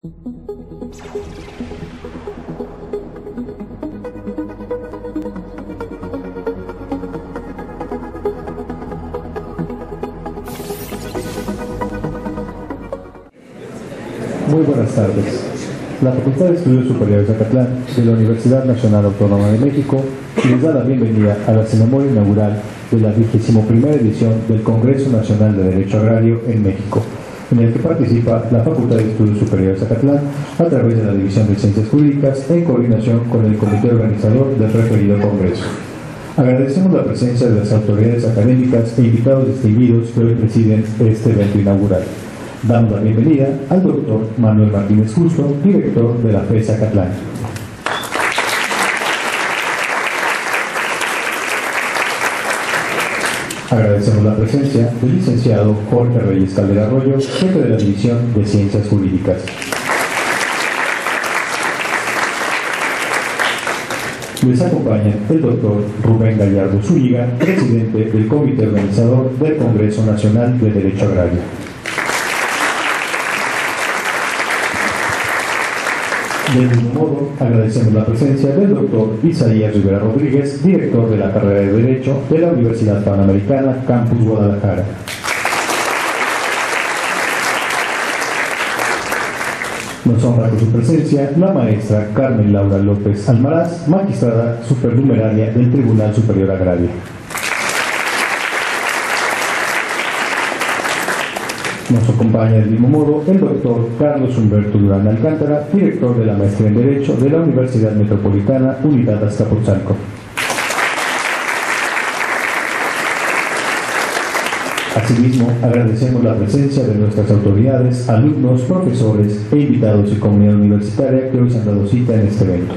Muy buenas tardes. La Facultad de Estudios Superiores de Acatlán de la Universidad Nacional Autónoma de México les da la bienvenida a la ceremonia inaugural de la 21ª edición del Congreso Nacional de Derecho Agrario en México, en el que participa la Facultad de Estudios Superiores de Acatlán a través de la División de Ciencias Jurídicas en coordinación con el comité organizador del referido Congreso. Agradecemos la presencia de las autoridades académicas e invitados distinguidos que hoy presiden este evento inaugural. Damos la bienvenida al doctor Manuel Martínez Justo, director de la FES Acatlán. Agradecemos la presencia del licenciado Jorge Reyes Caldera Arroyo, jefe de la División de Ciencias Jurídicas. Les acompaña el doctor Rubén Gallardo Zúñiga, presidente del comité organizador del Congreso Nacional de Derecho Agrario. Del mismo modo, agradecemos la presencia del doctor Isaías Rivera Rodríguez, director de la carrera de Derecho de la Universidad Panamericana, Campus Guadalajara. Nos honra con su presencia la maestra Carmen Laura López Almaraz, magistrada supernumeraria del Tribunal Superior Agrario. Nos acompaña del mismo modo el doctor Carlos Humberto Durán Alcántara, director de la Maestría en Derecho de la Universidad Metropolitana, Unidad Azcapotzalco. Asimismo, agradecemos la presencia de nuestras autoridades, alumnos, profesores e invitados y comunidad universitaria que hoy se han dado cita en este evento.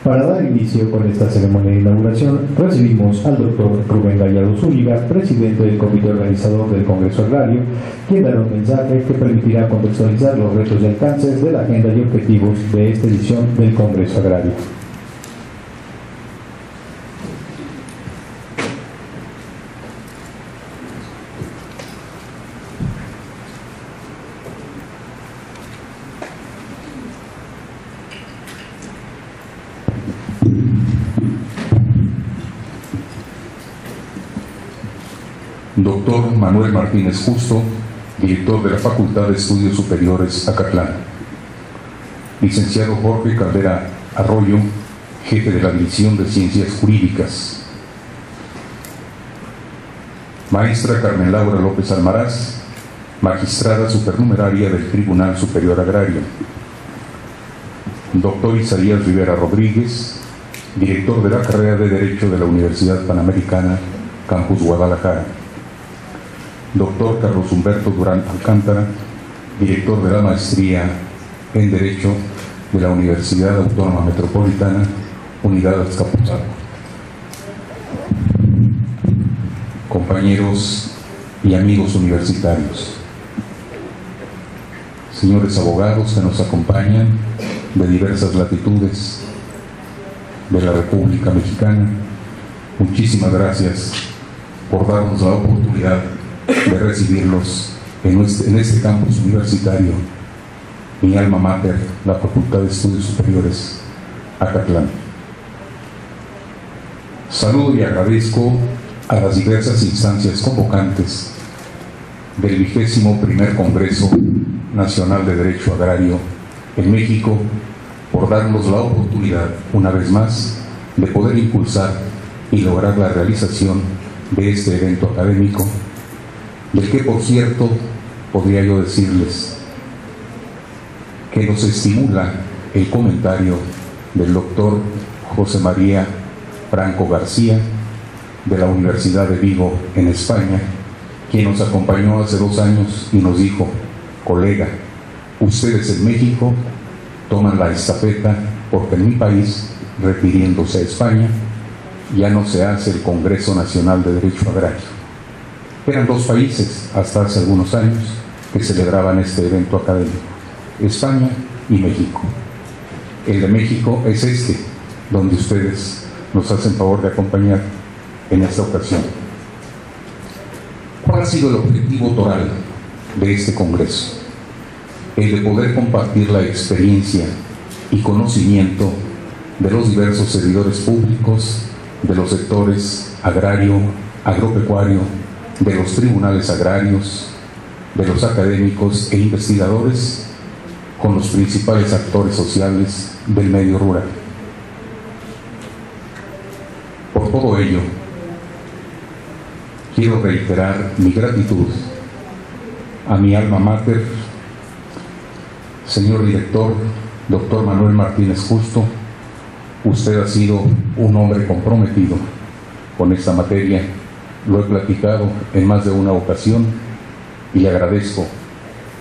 Para dar inicio con esta ceremonia de inauguración, recibimos al doctor Rubén Gallardo Zúñiga, presidente del comité organizador del Congreso Agrario, quien dará un mensaje que permitirá contextualizar los retos y alcances de la agenda y objetivos de esta edición del Congreso Agrario. Doctor Manuel Martínez Justo, director de la Facultad de Estudios Superiores Acatlán. Licenciado Jorge Caldera Arroyo, jefe de la División de Ciencias Jurídicas. Maestra Carmen Laura López Almaraz, magistrada supernumeraria del Tribunal Superior Agrario. Doctor Isaías Rivera Rodríguez, director de la carrera de Derecho de la Universidad Panamericana, Campus Guadalajara. Doctor Carlos Humberto Durán Alcántara, director de la Maestría en Derecho de la Universidad Autónoma Metropolitana, Unidad Azcapotzalco. Compañeros y amigos universitarios, señores abogados que nos acompañan de diversas latitudes de la República Mexicana, muchísimas gracias por darnos la oportunidad de recibirlos en este campus universitario, mi alma mater, la Facultad de Estudios Superiores Acatlán. Saludo y agradezco a las diversas instancias convocantes del 21º Congreso Nacional de Derecho Agrario en México por darnos la oportunidad, una vez más, de poder impulsar y lograr la realización de este evento académico, del que, por cierto, podría yo decirles que nos estimula el comentario del doctor José María Franco García, de la Universidad de Vigo, en España, quien nos acompañó hace 2 años y nos dijo: colega, ustedes en México toman la estafeta porque en mi país, refiriéndose a España, ya no se hace el Congreso Nacional de Derecho Agrario. Eran 2 países hasta hace algunos años que celebraban este evento académico: España y México. El de México es este, donde ustedes nos hacen favor de acompañar en esta ocasión. ¿Cuál ha sido el objetivo toral de este Congreso? el de poder compartir la experiencia y conocimiento de los diversos servidores públicos, de los sectores agrario, agropecuario, de los tribunales agrarios, de los académicos e investigadores, con los principales actores sociales del medio rural. Por todo ello, quiero reiterar mi gratitud a mi alma mater, señor director, doctor Manuel Martínez Justo. Usted ha sido un hombre comprometido con esta materia, lo he platicado en más de una ocasión y le agradezco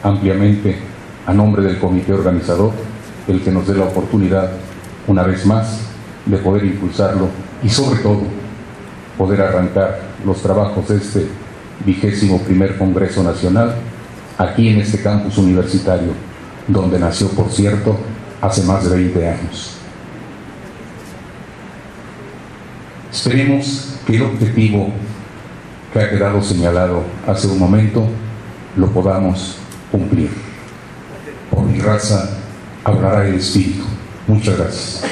ampliamente a nombre del comité organizador el que nos dé la oportunidad una vez más de poder impulsarlo y sobre todo poder arrancar los trabajos de este 21º Congreso Nacional aquí en este campus universitario, donde nació, por cierto, hace más de 20 años. Esperemos que el objetivo que ha quedado señalado hace un momento lo podamos cumplir. Por mi raza hablará el Espíritu. Muchas gracias.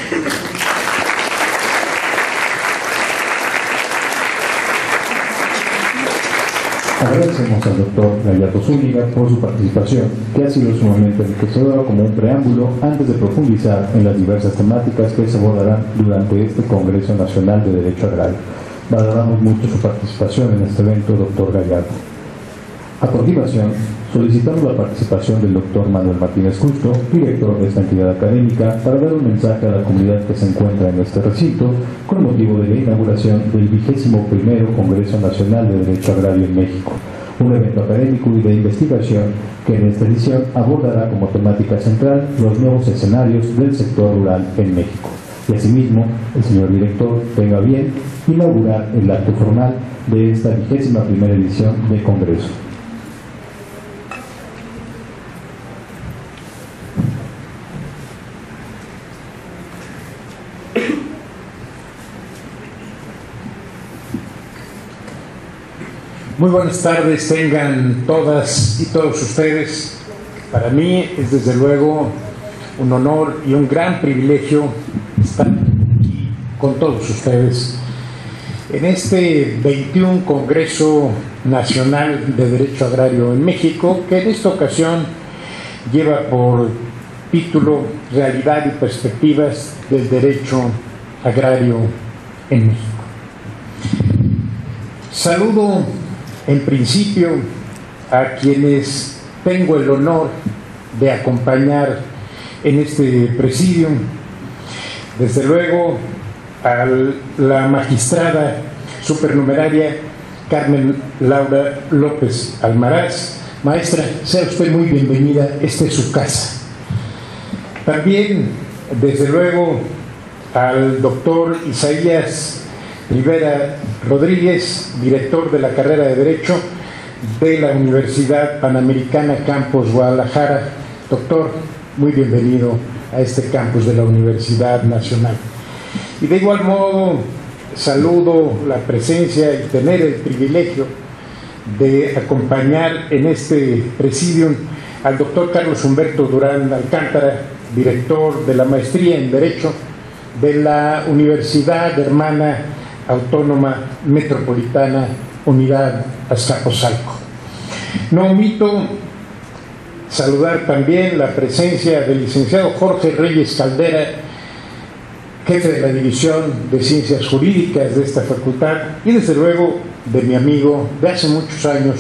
Agradecemos al doctor Gallardo Zúñiga por su participación, que ha sido sumamente enriquecedora como un preámbulo antes de profundizar en las diversas temáticas que se abordarán durante este Congreso Nacional de Derecho Agrario. Valoramos mucho su participación en este evento, doctor Gallardo. A continuación, solicitamos la participación del doctor Manuel Martínez Justo, director de esta entidad académica, para dar un mensaje a la comunidad que se encuentra en este recinto con motivo de la inauguración del 21º Congreso Nacional de Derecho Agrario en México, un evento académico y de investigación que en esta edición abordará como temática central los nuevos escenarios del sector rural en México. Y asimismo, el señor director tenga bien inaugurar el acto formal de esta 21ª edición del Congreso. Muy buenas tardes tengan todas y todos ustedes. Para mí es desde luego un honor y un gran privilegio estar aquí con todos ustedes en este 21 Congreso Nacional de Derecho Agrario en México, que en esta ocasión lleva por título Realidad y Perspectivas del Derecho Agrario en México. Saludo en principio a quienes tengo el honor de acompañar en este presidium. Desde luego a la magistrada supernumeraria Carmen Laura López Almaraz. Maestra, sea usted muy bienvenida, esta es su casa. También, desde luego, al doctor Isaías Rivera Rodríguez, director de la carrera de Derecho de la Universidad Panamericana Campus Guadalajara. Doctor, muy bienvenido a este campus de la Universidad Nacional. Y de igual modo, saludo la presencia y tener el privilegio de acompañar en este presidium al doctor Carlos Humberto Durán Alcántara, director de la maestría en Derecho de la Universidad Hermana Autónoma Metropolitana Unidad Azcapotzalco. No omito saludar también la presencia del licenciado Jorge Reyes Caldera, jefe de la División de Ciencias Jurídicas de esta facultad, y desde luego de mi amigo de hace muchos años,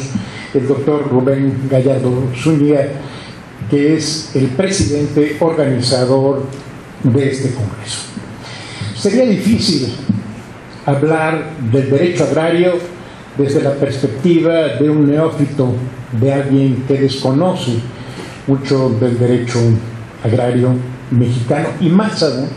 el doctor Rubén Gallardo Zúñiga, que es el presidente organizador de este congreso. Sería difícil hablar del derecho agrario desde la perspectiva de un neófito, de alguien que desconoce mucho del derecho agrario mexicano, y más aún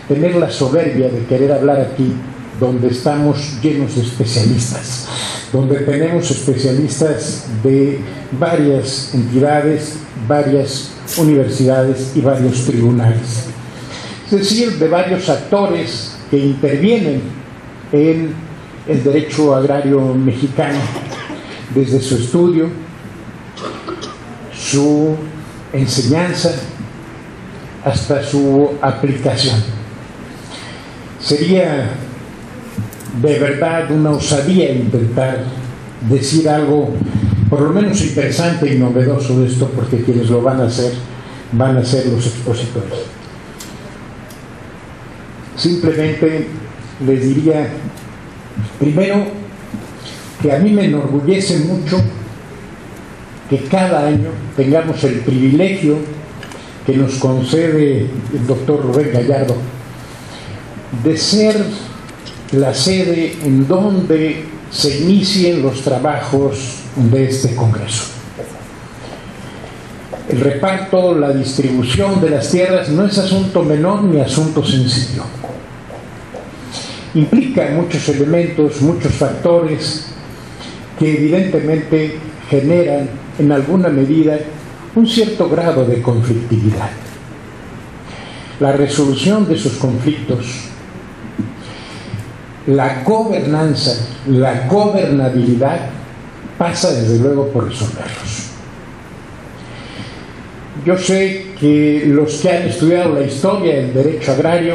tener la soberbia de querer hablar aquí donde estamos llenos de especialistas, donde tenemos especialistas de varias entidades, varias universidades y varios tribunales, es decir, de varios actores que intervienen en el derecho agrario mexicano, desde su estudio, su enseñanza hasta su aplicación. Sería de verdad una osadía intentar decir algo por lo menos interesante y novedoso de esto, porque quienes lo van a ser los expositores. Simplemente les diría, primero, que a mí me enorgullece mucho que cada año tengamos el privilegio que nos concede el doctor Rubén Gallardo de ser la sede en donde se inicien los trabajos de este Congreso. El reparto, la distribución de las tierras no es asunto menor ni asunto sencillo. Implica muchos elementos, muchos factores que evidentemente generan en alguna medida un cierto grado de conflictividad. La resolución de esos conflictos, la gobernanza, la gobernabilidad, pasa desde luego por resolverlos. Yo sé que los que han estudiado la historia del derecho agrario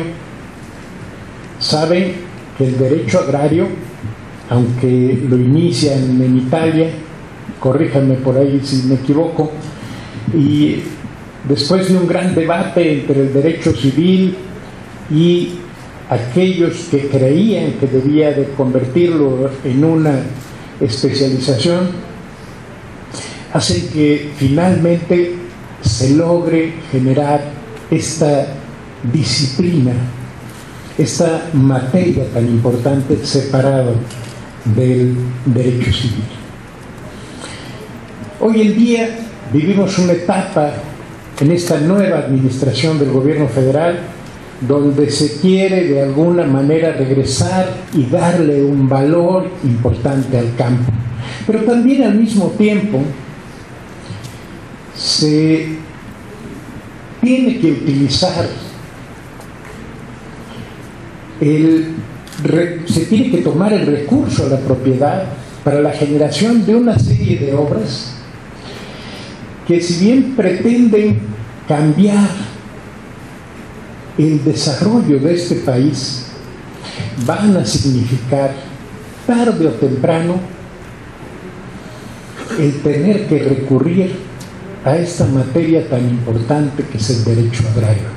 saben que el derecho agrario, aunque lo inician en Italia, corríjanme por ahí si me equivoco, y después de un gran debate entre el derecho civil y aquellos que creían que debía de convertirlo en una especialización, hacen que finalmente se logre generar esta disciplina, esta materia tan importante separada del derecho civil. Hoy en día vivimos una etapa en esta nueva administración del gobierno federal donde se quiere de alguna manera regresar y darle un valor importante al campo, pero también al mismo tiempo se tiene que utilizar se tiene que tomar el recurso a la propiedad para la generación de una serie de obras que, si bien pretenden cambiar el desarrollo de este país, van a significar tarde o temprano el tener que recurrir a esta materia tan importante que es el derecho agrario.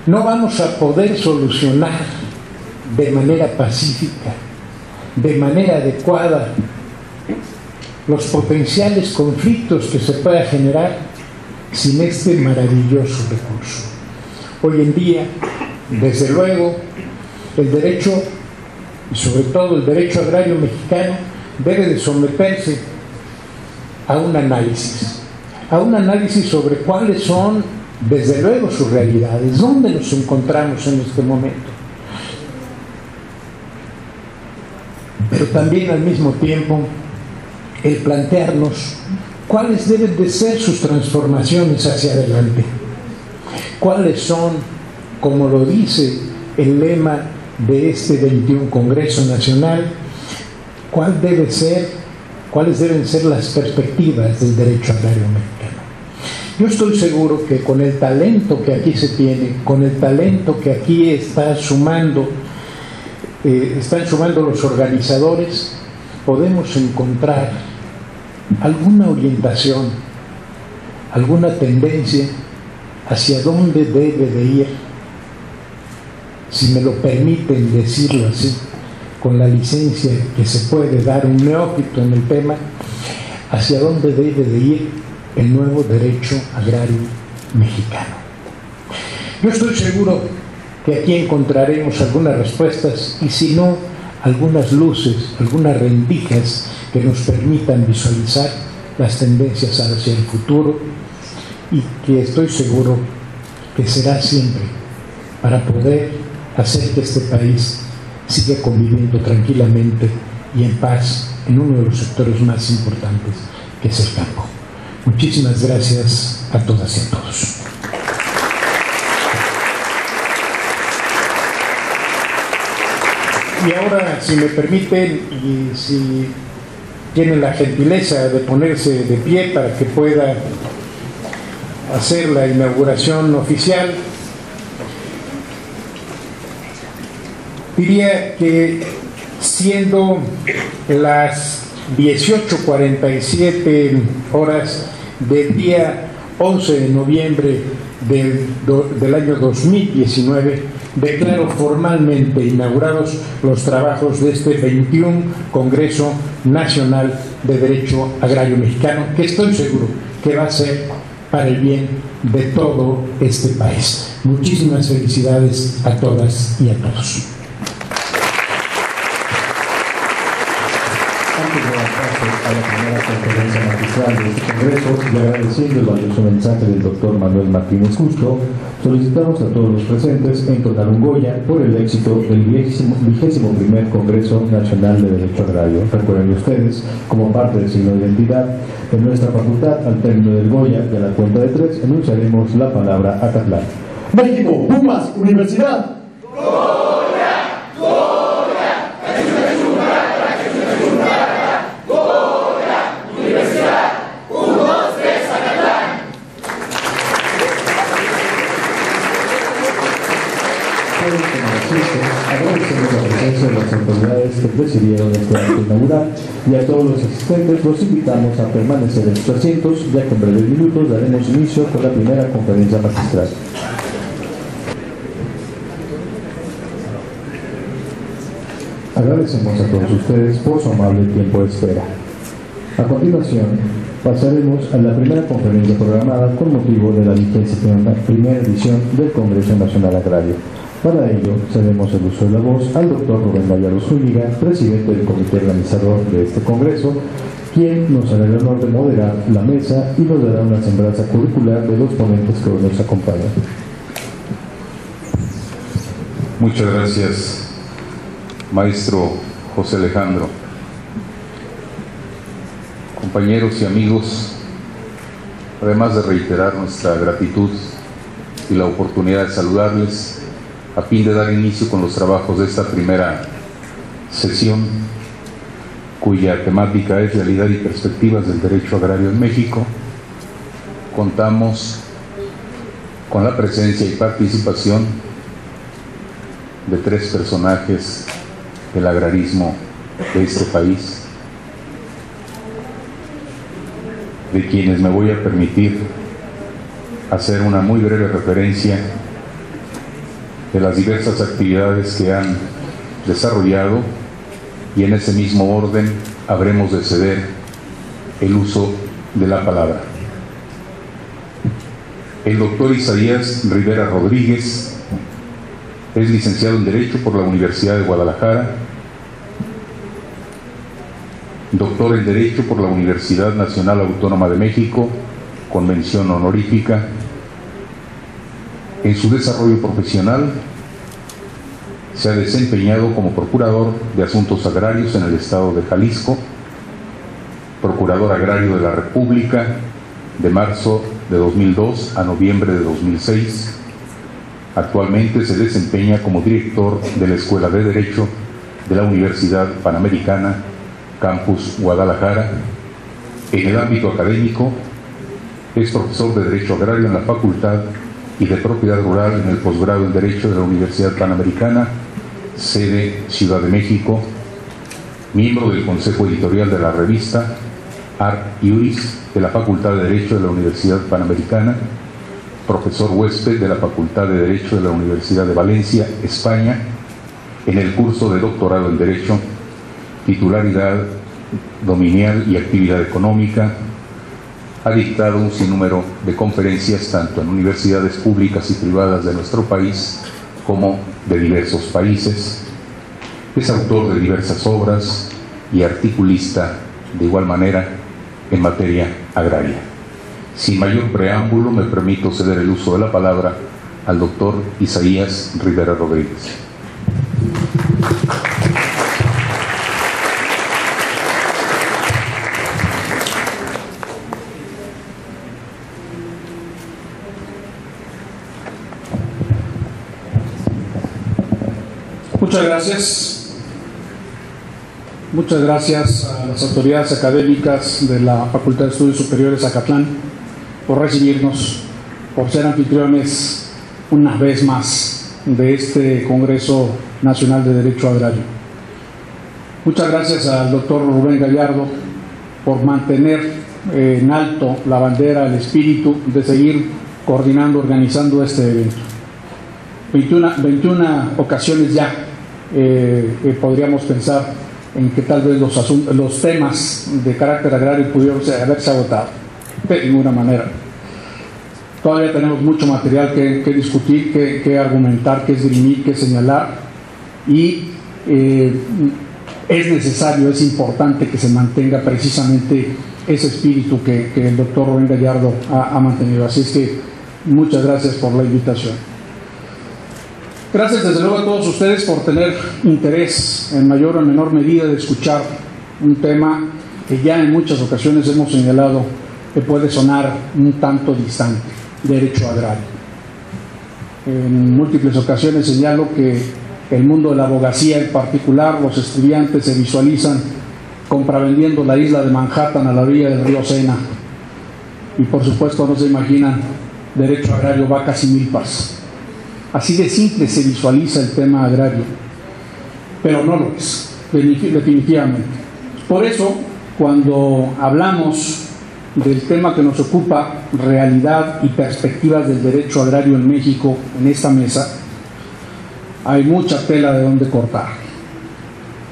No vamos a poder solucionar de manera pacífica, de manera adecuada, los potenciales conflictos que se pueda generar sin este maravilloso recurso. Hoy en día, desde luego, el derecho, y sobre todo el derecho agrario mexicano, debe de someterse a un análisis sobre cuáles son, desde luego, sus realidades, dónde nos encontramos en este momento, pero también al mismo tiempo el plantearnos cuáles deben de ser sus transformaciones hacia adelante, cuáles son, como lo dice el lema de este 21 Congreso Nacional, cuáles deben ser las perspectivas del derecho agrario mexicano. Yo estoy seguro que con el talento que aquí se tiene, con el talento que aquí están sumando los organizadores, podemos encontrar alguna orientación, alguna tendencia hacia dónde debe de ir, si me lo permiten decirlo así, con la licencia que se puede dar un neófito en el tema, hacia dónde debe de ir el nuevo derecho agrario mexicano. Yo estoy seguro que aquí encontraremos algunas respuestas y, si no, algunas luces, algunas rendijas que nos permitan visualizar las tendencias hacia el futuro, y que estoy seguro que será siempre para poder hacer que este país siga conviviendo tranquilamente y en paz en uno de los sectores más importantes, que es el campo. Muchísimas gracias a todas y a todos. Y ahora, si me permiten, y si tiene la gentileza de ponerse de pie para que pueda hacer la inauguración oficial. Diría que siendo las 18:47 horas del día 11 de noviembre del año 2019, declaro formalmente inaugurados los trabajos de este 21 Congreso Nacional de Derecho Agrario Mexicano, que estoy seguro que va a ser para el bien de todo este país. Muchísimas felicidades a todas y a todos. Antes de dar paso a la primera conferencia magistral de este Congreso y agradeciendo el valioso mensaje del doctor Manuel Martínez Justo, solicitamos a todos los presentes entonar un Goya por el éxito del 21º Congreso Nacional de Derecho Agrario. Recuerden ustedes, como parte del signo de identidad de nuestra facultad, al término del Goya y a la cuenta de 3, enunciaremos la palabra Acatlán. México, Pumas, Universidad. Agradecemos la presencia de las autoridades que presidieron este acto inaugural y a todos los asistentes los invitamos a permanecer en sus asientos, ya que en breves minutos daremos inicio con la primera conferencia magistral. Agradecemos a todos ustedes por su amable tiempo de espera. A continuación, pasaremos a la primera conferencia programada con motivo de la 21ª edición del Congreso Nacional Agrario. Para ello, cedemos el uso de la voz al doctor Rubén Gallardo Zúñiga, presidente del comité organizador de este Congreso, quien nos hará el honor de moderar la mesa y nos dará una semblanza curricular de los ponentes que hoy nos acompañan. Muchas gracias, maestro José Alejandro. Compañeros y amigos, además de reiterar nuestra gratitud y la oportunidad de saludarles, a fin de dar inicio con los trabajos de esta primera sesión, cuya temática es Realidad y Perspectivas del Derecho Agrario en México, contamos con la presencia y participación de 3 personajes del agrarismo de este país, de quienes me voy a permitir hacer una muy breve referencia de las diversas actividades que han desarrollado, y en ese mismo orden habremos de ceder el uso de la palabra. El doctor Isaías Rivera Rodríguez es licenciado en Derecho por la Universidad de Guadalajara, doctor en Derecho por la Universidad Nacional Autónoma de México, con mención honorífica. En su desarrollo profesional se ha desempeñado como Procurador de Asuntos Agrarios en el Estado de Jalisco, Procurador Agrario de la República de marzo de 2002 a noviembre de 2006. Actualmente se desempeña como director de la Escuela de Derecho de la Universidad Panamericana, Campus Guadalajara. En el ámbito académico es profesor de Derecho Agrario en la Facultad y de Propiedad Rural en el posgrado en Derecho de la Universidad Panamericana, sede Ciudad de México, miembro del Consejo Editorial de la revista Art Iuris de la Facultad de Derecho de la Universidad Panamericana, profesor huésped de la Facultad de Derecho de la Universidad de Valencia, España, en el curso de doctorado en Derecho, titularidad dominial y actividad económica. Ha dictado un sinnúmero de conferencias tanto en universidades públicas y privadas de nuestro país como de diversos países. Es autor de diversas obras y articulista de igual manera en materia agraria. Sin mayor preámbulo, me permito ceder el uso de la palabra al doctor Isaías Rivera Rodríguez. Muchas gracias. Muchas gracias a las autoridades académicas de la Facultad de Estudios Superiores Acatlán por recibirnos, por ser anfitriones una vez más de este Congreso Nacional de Derecho Agrario. Muchas gracias al doctor Rubén Gallardo por mantener en alto la bandera, el espíritu de seguir coordinando, organizando este evento. 21 ocasiones ya podríamos pensar en que tal vez los temas de carácter agrario pudieron haberse agotado. De ninguna manera. Todavía tenemos mucho material que discutir, que argumentar, que esgrimir, que señalar, y es necesario, es importante que se mantenga precisamente ese espíritu que el doctor Rubén Gallardo ha mantenido. Así es que muchas gracias por la invitación. Gracias desde luego a todos ustedes por tener interés en mayor o menor medida de escuchar un tema que ya en muchas ocasiones hemos señalado que puede sonar un tanto distante: derecho agrario. En múltiples ocasiones señalo que el mundo de la abogacía, en particular los estudiantes, se visualizan compravendiendo la isla de Manhattan a la orilla del río Sena, y por supuesto no se imaginan derecho agrario, vacas y milpas. Así de simple se visualiza el tema agrario, pero no lo es, definitivamente. Por eso, cuando hablamos del tema que nos ocupa, realidad y perspectivas del derecho agrario en México, en esta mesa, hay mucha tela de donde cortar.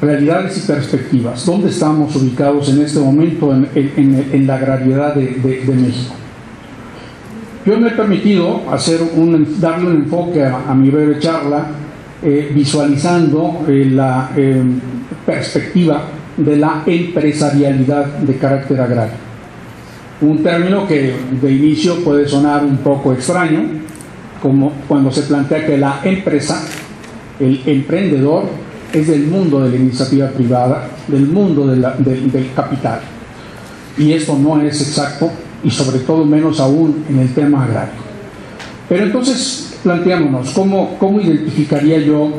Realidades y perspectivas. ¿Dónde estamos ubicados en este momento en la agrariedad de México? Yo me he permitido darle un enfoque a mi breve charla, visualizando la perspectiva de la empresarialidad de carácter agrario. Un término que de inicio puede sonar un poco extraño, como cuando se plantea que la empresa, el emprendedor, es del mundo de la iniciativa privada, del mundo del capital. Y esto no es exacto, y sobre todo menos aún en el tema agrario. Pero entonces planteémonos, ¿cómo identificaría yo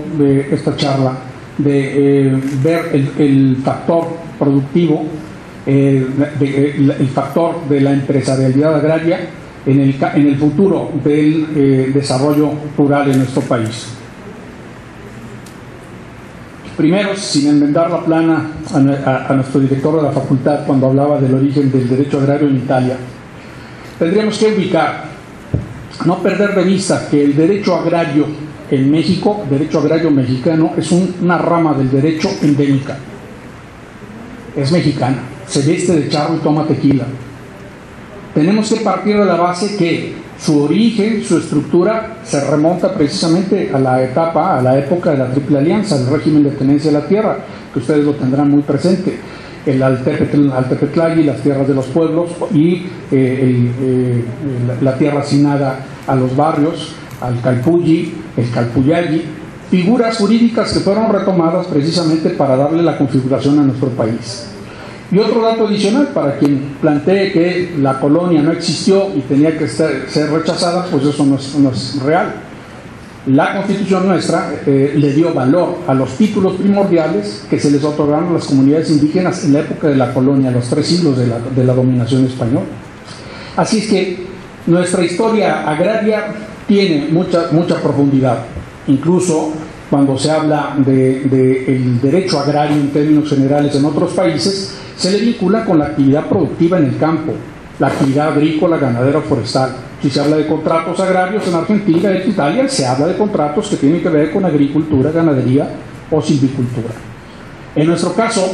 esta charla de ver el factor productivo, el factor de la empresarialidad agraria en el futuro del desarrollo rural en nuestro país? Primero, sin enmendar la plana a nuestro director de la facultad cuando hablaba del origen del derecho agrario en Italia, tendríamos que ubicar, no perder de vista que el derecho agrario en México, derecho agrario mexicano, es una rama del derecho endémica. Es mexicana, se viste de charro y toma tequila. Tenemos que partir de la base que su origen, su estructura, se remonta precisamente a la época de la Triple Alianza, el régimen de tenencia de la tierra, que ustedes lo tendrán muy presente, el Altepetlagui, las tierras de los pueblos, y la tierra asignada a los barrios, al Calpulli, el Calpuyagui, figuras jurídicas que fueron retomadas precisamente para darle la configuración a nuestro país. Y otro dato adicional, para quien plantee que la colonia no existió y tenía que ser rechazada, pues eso no es real. La Constitución nuestra le dio valor a los títulos primordiales que se les otorgaron a las comunidades indígenas en la época de la colonia, los 3 siglos de la dominación española. Así es que nuestra historia agraria tiene mucha profundidad. Incluso cuando se habla del derecho agrario en términos generales en otros países, se le vincula con la actividad productiva en el campo, la actividad agrícola, ganadera o forestal. Si se habla de contratos agrarios en Argentina y en Italia, se habla de contratos que tienen que ver con agricultura, ganadería o silvicultura. En nuestro caso,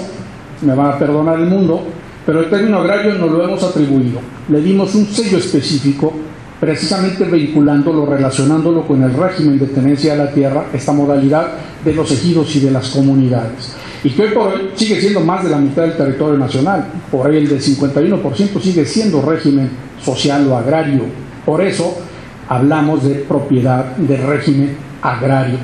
me van a perdonar el mundo, pero el término agrario no lo hemos atribuido. Le dimos un sello específico, precisamente vinculándolo, relacionándolo con el régimen de tenencia de la tierra, esta modalidad de los ejidos y de las comunidades. Y que hoy por hoy sigue siendo más de la mitad del territorio nacional. Por ahí el del 51% sigue siendo régimen social o agrario. Por eso hablamos de propiedad de régimen agrario.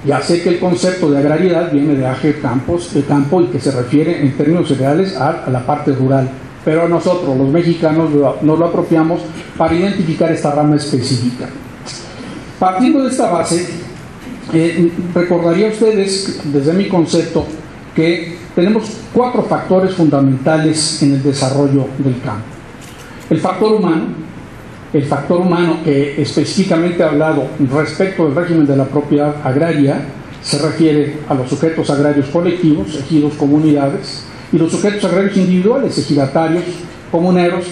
Ya sé que el concepto de agrariedad viene de AGE campo y que se refiere en términos generales a la parte rural. Pero nosotros, los mexicanos, nos lo apropiamos para identificar esta rama específica. Partiendo de esta base, recordaría a ustedes, desde mi concepto, que tenemos 4 factores fundamentales en el desarrollo del campo. El factor humano que específicamente hablado respecto del régimen de la propiedad agraria se refiere a los sujetos agrarios colectivos, ejidos, comunidades, y los sujetos agrarios individuales, ejidatarios, comuneros,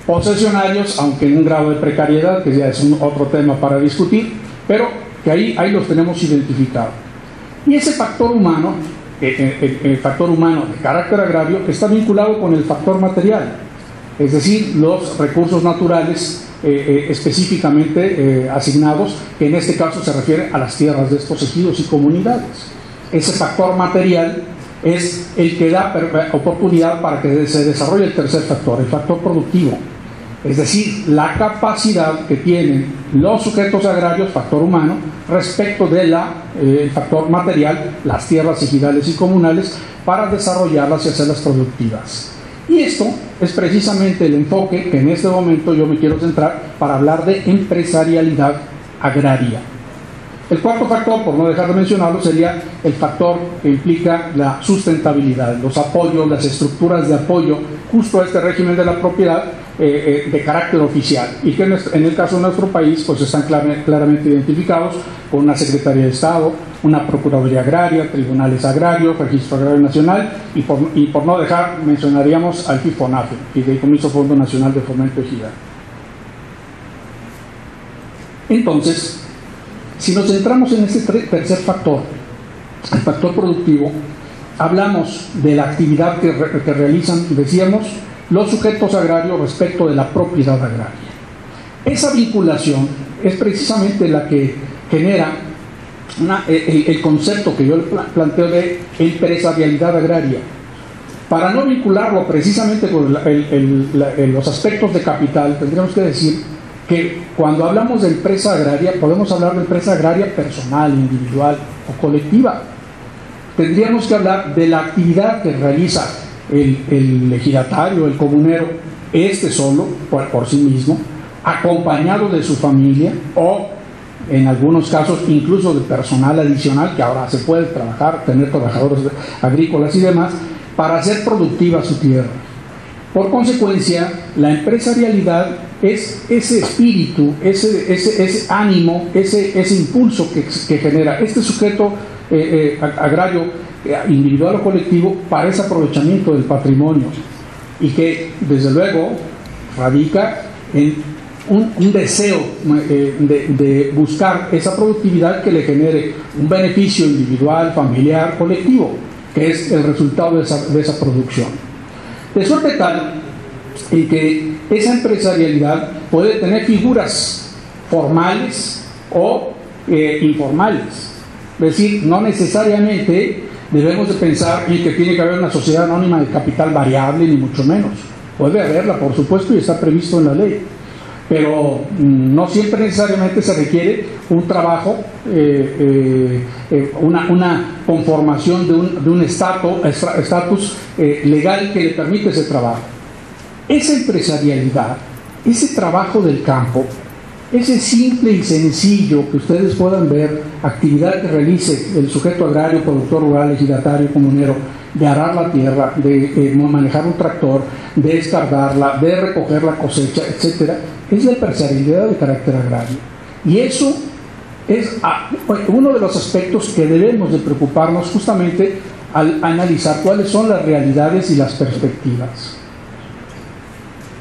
posesionarios, aunque en un grado de precariedad, que ya es otro tema para discutir, pero que ahí los tenemos identificados. Y ese factor humano, el factor humano de carácter agrario, está vinculado con el factor material, es decir, los recursos naturales específicamente asignados, que en este caso se refiere a las tierras de estos ejidos y comunidades. Ese factor material es el que da oportunidad para que se desarrolle el tercer factor, el factor productivo, es decir, la capacidad que tienen los sujetos agrarios, factor humano, respecto del factor material, las tierras ejidales y comunales, para desarrollarlas y hacerlas productivas. Y esto es precisamente el enfoque que en este momento yo me quiero centrar para hablar de empresarialidad agraria. El cuarto factor, por no dejar de mencionarlo, sería el factor que implica la sustentabilidad, los apoyos, las estructuras de apoyo justo a este régimen de la propiedad de carácter oficial, y que en el caso de nuestro país pues están claramente identificados con una Secretaría de Estado, una Procuraduría Agraria, Tribunales Agrarios, Registro Agrario Nacional, y por no dejar mencionaríamos al FIFONAFE, Fideicomiso Fondo Nacional de Fomento Ejidal. Entonces, si nos centramos en este tercer factor, el factor productivo, hablamos de la actividad que realizan, decíamos, los sujetos agrarios respecto de la propiedad agraria. Esa vinculación es precisamente la que genera el concepto que yo planteo de empresarialidad agraria. Para no vincularlo precisamente con los aspectos de capital, tendríamos que decir que cuando hablamos de empresa agraria, podemos hablar de empresa agraria personal, individual o colectiva. Tendríamos que hablar de la actividad que realiza el ejidatario, el comunero, solo, por sí mismo, acompañado de su familia, o en algunos casos incluso de personal adicional, que ahora se puede tener trabajadores agrícolas y demás, para hacer productiva su tierra. Por consecuencia, la empresarialidad es ese espíritu, ese ánimo, ese impulso que genera este sujeto agrario, individual o colectivo, para ese aprovechamiento del patrimonio, y que desde luego radica en un deseo de buscar esa productividad que le genere un beneficio individual, familiar, colectivo, que es el resultado de esa producción. De suerte tal en que esa empresarialidad puede tener figuras formales o informales. Es decir, no necesariamente debemos de pensar en que tiene que haber una sociedad anónima de capital variable, ni mucho menos. Puede haberla, por supuesto, y está previsto en la ley, pero no siempre necesariamente se requiere un trabajo, una conformación de un estatus legal que le permite ese trabajo. Esa empresarialidad, ese trabajo del campo, ese simple y sencillo que ustedes puedan ver, actividad que realice el sujeto agrario, productor rural, ejidatario, comunero, de arar la tierra, de manejar un tractor, de escardarla, de recoger la cosecha, etcétera, es la empresarialidad de carácter agrario. Y eso es uno de los aspectos que debemos de preocuparnos justamente al analizar cuáles son las realidades y las perspectivas.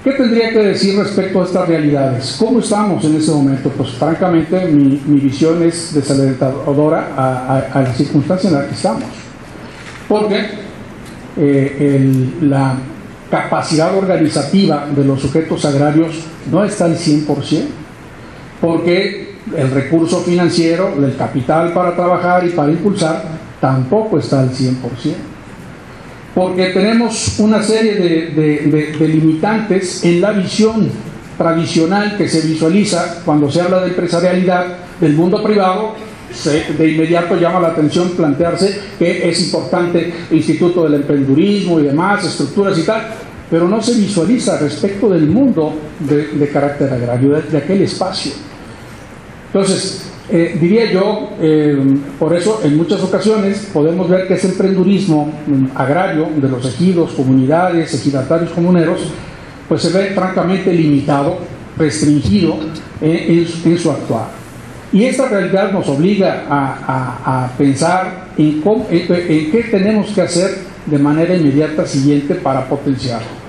¿Qué tendría que decir respecto a estas realidades? ¿Cómo estamos en ese momento? Pues francamente mi visión es desalentadora a la circunstancia en la que estamos. Porque la capacidad organizativa de los sujetos agrarios no está al 100%, porque el recurso financiero, el capital para trabajar y para impulsar, tampoco está al 100%. Porque tenemos una serie de limitantes en la visión tradicional que se visualiza cuando se habla de empresarialidad del mundo privado. De inmediato llama la atención plantearse que es importante el Instituto del Emprendedurismo y demás, estructuras y tal, pero no se visualiza respecto del mundo de carácter agrario, de aquel espacio. Entonces, diría yo, por eso en muchas ocasiones podemos ver que ese emprendurismo agrario de los ejidos, comunidades, ejidatarios comuneros, pues se ve francamente limitado, restringido en su actuar. Y esta realidad nos obliga a pensar en qué tenemos que hacer de manera inmediata siguiente para potenciarlo.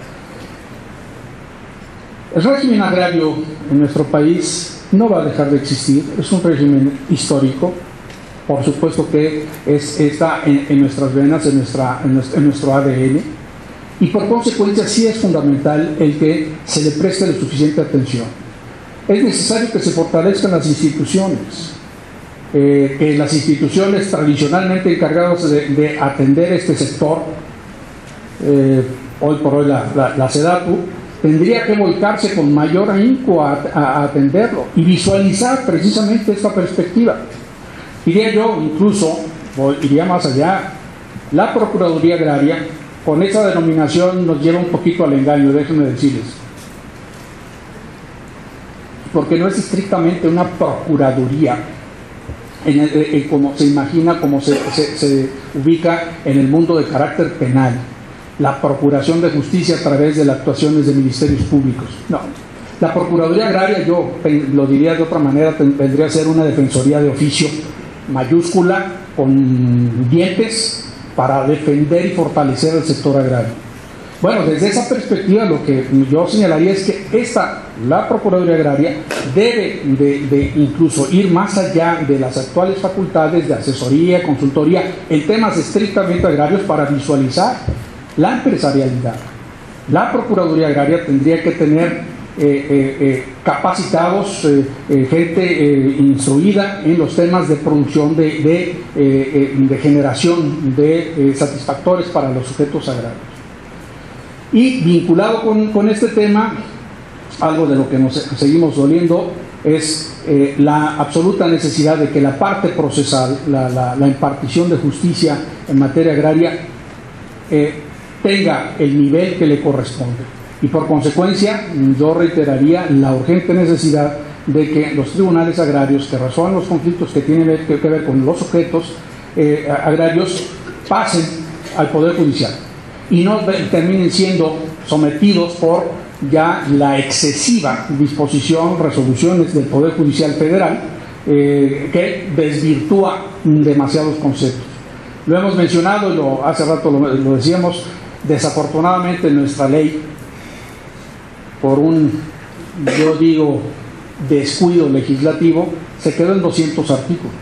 El régimen agrario en nuestro país no va a dejar de existir, es un régimen histórico, por supuesto que está en nuestras venas, en nuestro ADN, y por consecuencia sí es fundamental el que se le preste la suficiente atención. Es necesario que se fortalezcan las instituciones, que las instituciones tradicionalmente encargadas de atender este sector, hoy por hoy la SEDATU, tendría que volcarse con mayor ahínco a atenderlo y visualizar precisamente esta perspectiva. Diría yo, incluso, iría más allá, la Procuraduría Agraria, con esa denominación nos lleva un poquito al engaño, déjenme decirles, porque no es estrictamente una procuraduría, como se imagina, como se ubica en el mundo de carácter penal, la procuración de justicia a través de las actuaciones de ministerios públicos. No, la Procuraduría Agraria, yo lo diría de otra manera, tendría que ser una defensoría de oficio mayúscula, con dientes, para defender y fortalecer el sector agrario. Bueno, desde esa perspectiva lo que yo señalaría es que la Procuraduría Agraria debe de incluso ir más allá de las actuales facultades de asesoría, consultoría, en temas estrictamente agrarios para visualizar la empresarialidad. La Procuraduría Agraria tendría que tener capacitados, gente instruida en los temas de producción, de generación de satisfactores para los sujetos agrarios. Y vinculado con este tema, algo de lo que nos seguimos doliendo es la absoluta necesidad de que la parte procesal, la impartición de justicia en materia agraria, tenga el nivel que le corresponde. Y por consecuencia, yo reiteraría la urgente necesidad de que los tribunales agrarios que resuelvan los conflictos que tienen que ver con los sujetos agrarios pasen al Poder Judicial y no terminen siendo sometidos por ya la excesiva disposición, resoluciones del Poder Judicial Federal que desvirtúa demasiados conceptos. Lo hemos mencionado y hace rato lo decíamos, desafortunadamente nuestra ley, por yo digo, descuido legislativo, se quedó en 200 artículos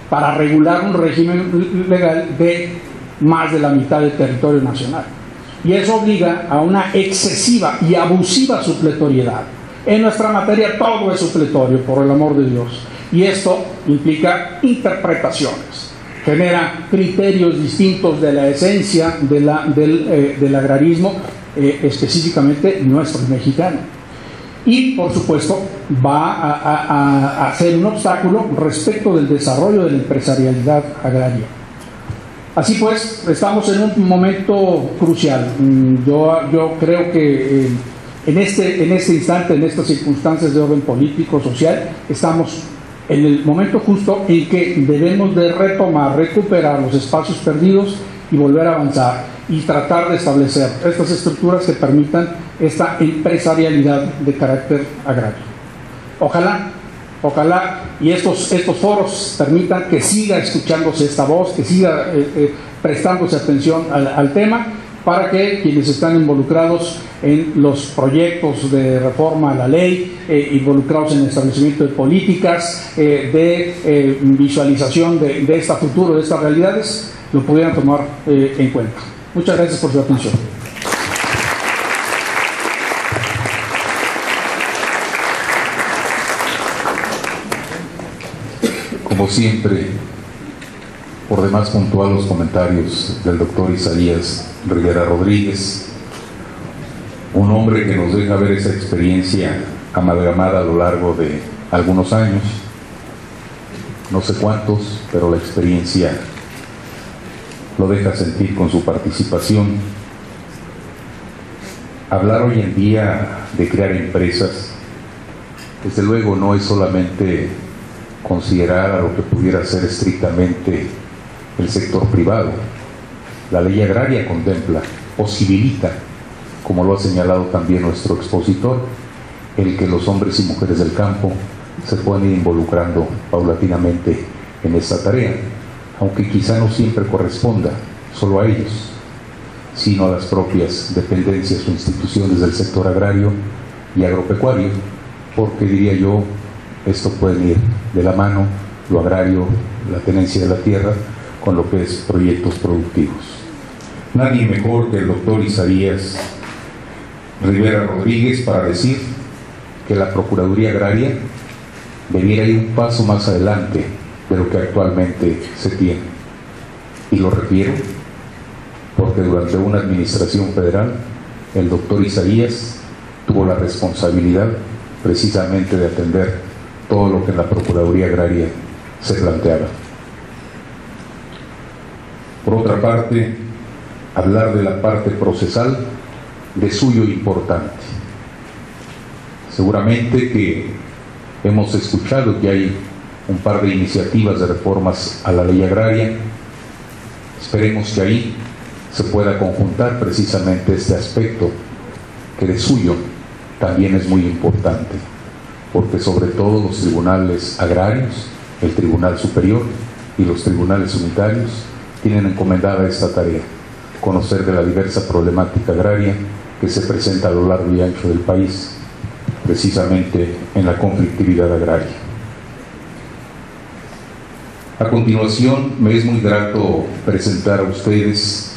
para regular un régimen legal de más de la mitad del territorio nacional. Y eso obliga a una excesiva y abusiva supletoriedad. En nuestra materia todo es supletorio, por el amor de Dios. Y esto implica interpretaciones, genera criterios distintos de la esencia del agrarismo, específicamente nuestro mexicano, y por supuesto va a ser un obstáculo respecto del desarrollo de la empresarialidad agraria. Así pues, estamos en un momento crucial. Yo creo que en este instante, en estas circunstancias de orden político, social, estamos en el momento justo en que debemos de recuperar los espacios perdidos y volver a avanzar y tratar de establecer estas estructuras que permitan esta empresarialidad de carácter agrario. Ojalá y estos foros permitan que siga escuchándose esta voz, que siga prestándose atención al tema, para que quienes están involucrados en los proyectos de reforma a la ley, involucrados en el establecimiento de políticas, de visualización de este futuro, de estas realidades, lo pudieran tomar en cuenta. Muchas gracias por su atención. Como siempre, por demás puntual los comentarios del doctor Isaías Rivera Rodríguez, un hombre que nos deja ver esa experiencia amalgamada a lo largo de algunos años, no sé cuántos, pero la experiencia lo deja sentir con su participación. Hablar hoy en día de crear empresas, desde luego no es solamente considerar a lo que pudiera ser estrictamente el sector privado. La ley agraria contempla, posibilita, como lo ha señalado también nuestro expositor, el que los hombres y mujeres del campo se puedan ir involucrando paulatinamente en esta tarea, aunque quizá no siempre corresponda solo a ellos, sino a las propias dependencias o instituciones del sector agrario y agropecuario, porque diría yo, esto puede ir de la mano, lo agrario, la tenencia de la tierra, con lo que es proyectos productivos. Nadie mejor que el doctor Isaías Rivera Rodríguez para decir que la Procuraduría Agraria debiera ir un paso más adelante de lo que actualmente se tiene. Y lo refiero porque durante una administración federal el doctor Isaías tuvo la responsabilidad precisamente de atender todo lo que en la Procuraduría Agraria se planteaba. Por otra parte, hablar de la parte procesal de suyo importante. Seguramente que hemos escuchado que hay un par de iniciativas de reformas a la ley agraria. Esperemos que ahí se pueda conjuntar precisamente este aspecto que de suyo también es muy importante, porque sobre todo los tribunales agrarios, el Tribunal Superior y los tribunales unitarios tienen encomendada esta tarea, conocer de la diversa problemática agraria que se presenta a lo largo y ancho del país, precisamente en la conflictividad agraria. A continuación, me es muy grato presentar a ustedes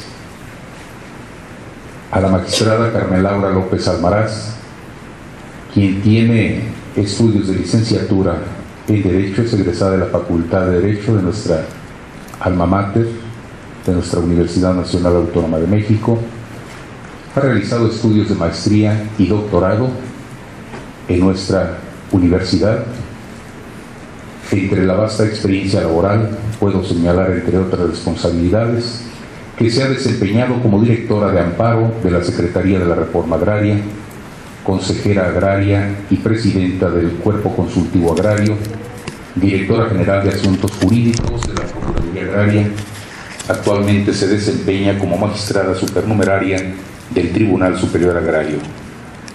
a la magistrada Carmen Laura López Almaraz, quien tiene estudios de licenciatura en Derecho, es egresada de la Facultad de Derecho de nuestra alma mater, de nuestra Universidad Nacional Autónoma de México. Ha realizado estudios de maestría y doctorado en nuestra universidad. Entre la vasta experiencia laboral, puedo señalar, entre otras responsabilidades, que se ha desempeñado como directora de amparo de la Secretaría de la Reforma Agraria, consejera agraria y presidenta del Cuerpo Consultivo Agrario, directora general de Asuntos Jurídicos de la Procuraduría Agraria. Actualmente se desempeña como magistrada supernumeraria del Tribunal Superior Agrario.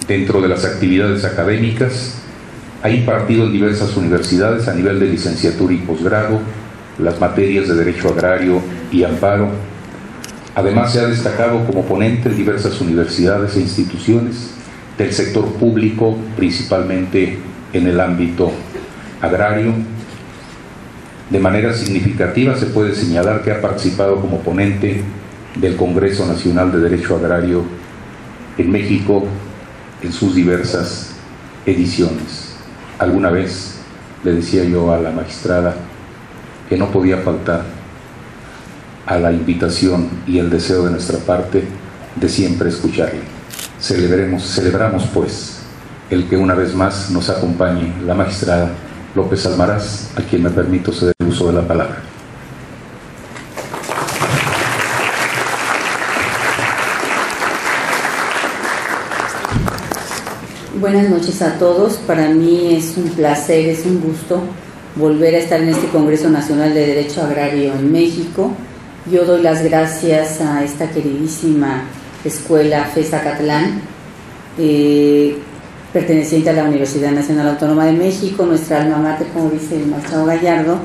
Dentro de las actividades académicas, ha impartido en diversas universidades a nivel de licenciatura y posgrado las materias de Derecho Agrario y Amparo. Además, se ha destacado como ponente en diversas universidades e instituciones del sector público, principalmente en el ámbito agrario. De manera significativa se puede señalar que ha participado como ponente del Congreso Nacional de Derecho Agrario en México en sus diversas ediciones. Alguna vez le decía yo a la magistrada que no podía faltar a la invitación y el deseo de nuestra parte de siempre escucharle. Celebramos pues el que una vez más nos acompañe la magistrada López Almaraz, a quien me permito ceder el uso de la palabra. Buenas noches a todos. Para mí es un placer, es un gusto volver a estar en este Congreso Nacional de Derecho Agrario en México. Yo doy las gracias a esta queridísima escuela FES Acatlán, perteneciente a la Universidad Nacional Autónoma de México, nuestra alma mater, como dice el maestro Gallardo,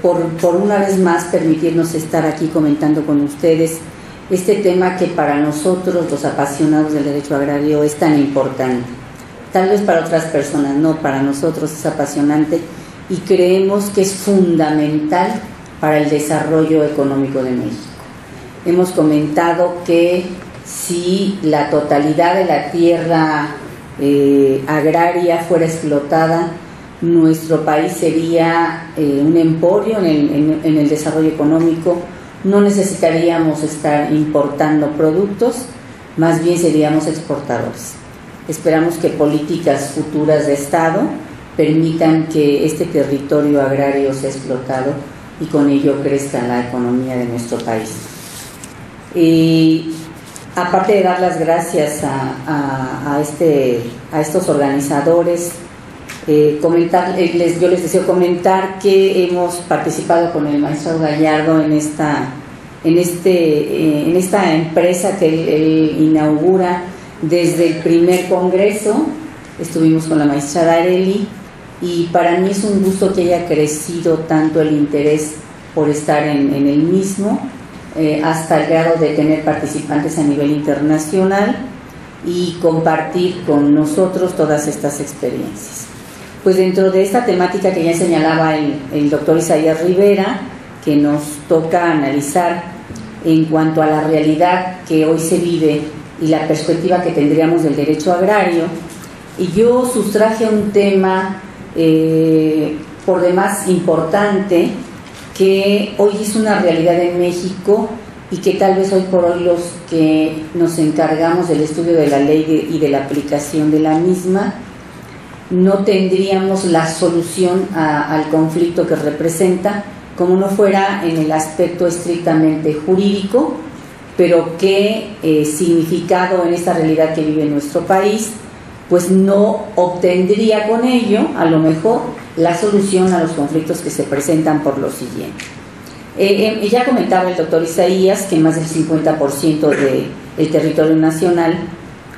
por una vez más permitirnos estar aquí comentando con ustedes este tema que para nosotros, los apasionados del derecho agrario, es tan importante. Tal vez para otras personas no, para nosotros es apasionante y creemos que es fundamental para el desarrollo económico de México. Hemos comentado que si la totalidad de la tierra agraria fuera explotada, nuestro país sería un emporio en el desarrollo económico. No necesitaríamos estar importando productos, más bien seríamos exportadores. Esperamos que políticas futuras de Estado permitan que este territorio agrario sea explotado y con ello crezca la economía de nuestro país. Y aparte de dar las gracias a estos organizadores, yo les deseo comentar que hemos participado con el maestro Gallardo en esta empresa que él inaugura desde el primer congreso. Estuvimos con la maestra Dareli y para mí es un gusto que haya crecido tanto el interés por estar en el mismo, hasta el grado de tener participantes a nivel internacional y compartir con nosotros todas estas experiencias. Pues dentro de esta temática que ya señalaba el doctor Isaías Rivera, que nos toca analizar en cuanto a la realidad que hoy se vive y la perspectiva que tendríamos del derecho agrario, y yo sustraje un tema por demás importante que hoy es una realidad en México y que tal vez hoy por hoy los que nos encargamos del estudio de la ley y de la aplicación de la misma no tendríamos la solución al conflicto que representa, como no fuera en el aspecto estrictamente jurídico, pero que significado en esta realidad que vive nuestro país, pues no obtendría con ello, a lo mejor, la solución a los conflictos que se presentan por lo siguiente. Ya comentaba el doctor Isaías que más del 50% del territorio nacional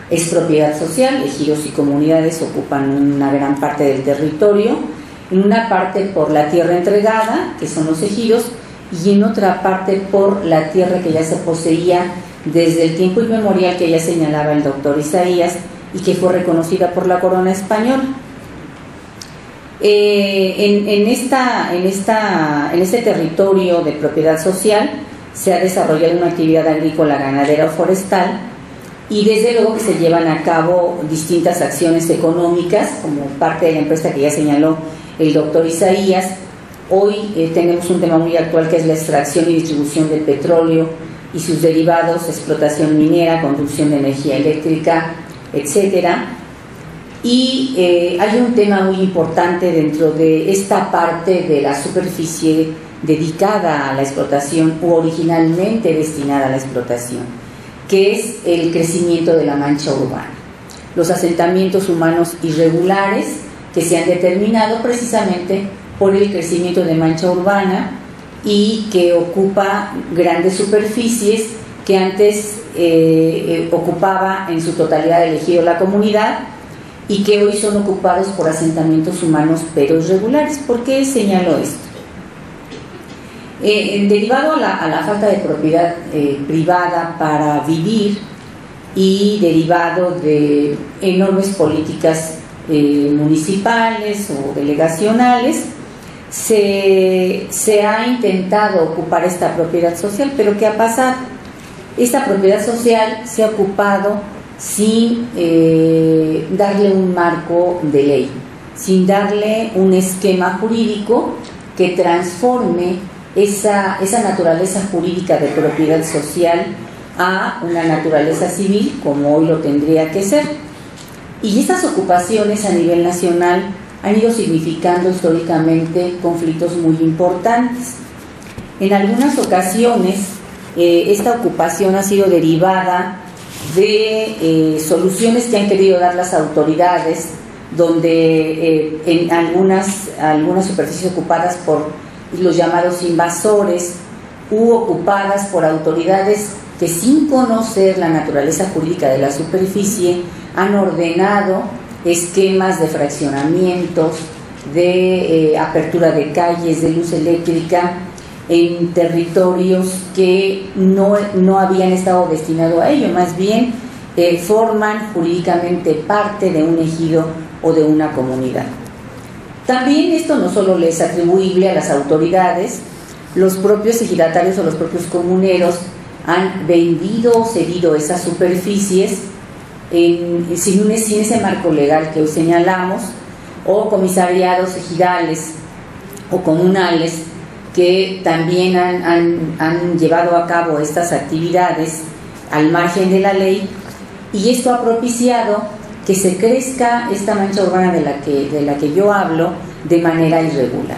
es propiedad social. Ejidos y comunidades ocupan una gran parte del territorio, en una parte por la tierra entregada, que son los ejidos, y en otra parte por la tierra que ya se poseía desde el tiempo inmemorial que ya señalaba el doctor Isaías y que fue reconocida por la corona española. En este territorio de propiedad social se ha desarrollado una actividad agrícola, ganadera o forestal, y desde luego que se llevan a cabo distintas acciones económicas como parte de la empresa que ya señaló el doctor Isaías. Hoy tenemos un tema muy actual que es la extracción y distribución de petróleo y sus derivados, explotación minera, conducción de energía eléctrica, etcétera. Y hay un tema muy importante dentro de esta parte de la superficie dedicada a la explotación u originalmente destinada a la explotación, que es el crecimiento de la mancha urbana, los asentamientos humanos irregulares que se han determinado precisamente por el crecimiento de mancha urbana y que ocupa grandes superficies que antes ocupaba en su totalidad el ejido la comunidad y que hoy son ocupados por asentamientos humanos pero irregulares. ¿Por qué señalo esto? Derivado a la falta de propiedad privada para vivir y derivado de enormes políticas municipales o delegacionales, se ha intentado ocupar esta propiedad social, pero ¿qué ha pasado? Esta propiedad social se ha ocupado sin darle un marco de ley, sin darle un esquema jurídico que transforme esa naturaleza jurídica de propiedad social a una naturaleza civil como hoy lo tendría que ser. Y estas ocupaciones a nivel nacional han ido significando históricamente conflictos muy importantes. En algunas ocasiones esta ocupación ha sido derivada de soluciones que han querido dar las autoridades, donde en algunas superficies ocupadas por los llamados invasores u ocupadas por autoridades que, sin conocer la naturaleza jurídica de la superficie, han ordenado esquemas de fraccionamientos, de apertura de calles, de luz eléctrica en territorios que no habían estado destinados a ello, más bien forman jurídicamente parte de un ejido o de una comunidad. También esto no solo le es atribuible a las autoridades, los propios ejidatarios o los propios comuneros han vendido o cedido esas superficies sin ese marco legal que hoy señalamos, o comisariados ejidales o comunales que también han llevado a cabo estas actividades al margen de la ley, y esto ha propiciado que se crezca esta mancha urbana de la que yo hablo de manera irregular.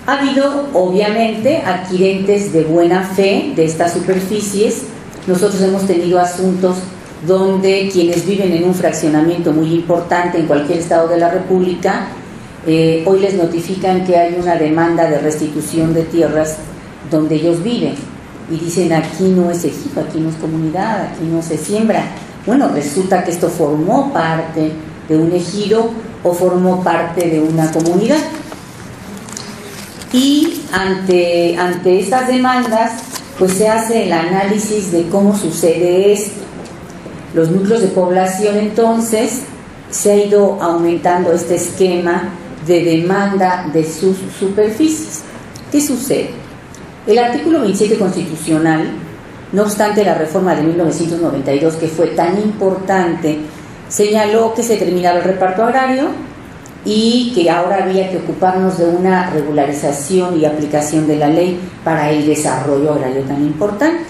Ha habido obviamente adquirentes de buena fe de estas superficies. Nosotros hemos tenido asuntos donde quienes viven en un fraccionamiento muy importante en cualquier estado de la República, hoy les notifican que hay una demanda de restitución de tierras donde ellos viven. Y dicen, aquí no es ejido, aquí no es comunidad, aquí no se siembra. Bueno, resulta que esto formó parte de un ejido o formó parte de una comunidad. Y ante estas demandas, pues se hace el análisis de cómo sucede esto. Los núcleos de población, entonces, se ha ido aumentando este esquema de demanda de sus superficies. ¿Qué sucede? El artículo 27 constitucional, no obstante la reforma de 1992, que fue tan importante, señaló que se terminaba el reparto agrario y que ahora había que ocuparnos de una regularización y aplicación de la ley para el desarrollo agrario tan importante.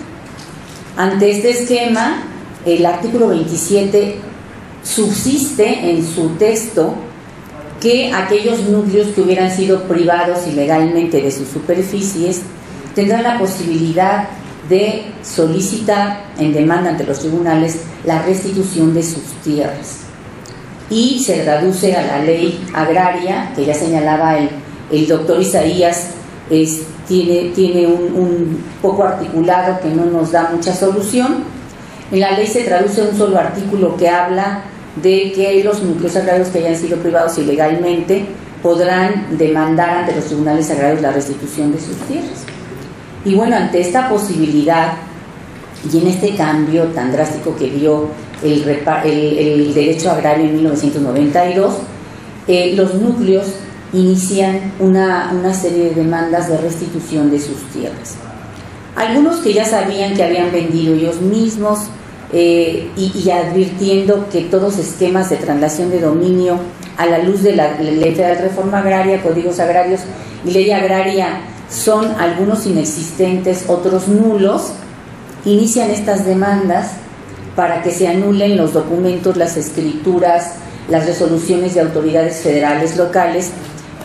Ante este esquema, el artículo 27 subsiste en su texto que aquellos núcleos que hubieran sido privados ilegalmente de sus superficies tendrán la posibilidad de solicitar en demanda ante los tribunales la restitución de sus tierras. Y se traduce a la ley agraria, que ya señalaba el doctor Isaías, tiene un poco articulado que no nos da mucha solución. En la ley se traduce un solo artículo que habla de que los núcleos agrarios que hayan sido privados ilegalmente podrán demandar ante los tribunales agrarios la restitución de sus tierras. Y bueno, ante esta posibilidad y en este cambio tan drástico que dio el derecho agrario en 1992, los núcleos inician una serie de demandas de restitución de sus tierras. Algunos que ya sabían que habían vendido ellos mismos y advirtiendo que todos esquemas de traslación de dominio a la luz de la Ley Federal de Reforma Agraria, Códigos Agrarios y Ley Agraria son algunos inexistentes, otros nulos, inician estas demandas para que se anulen los documentos, las escrituras, las resoluciones de autoridades federales, locales,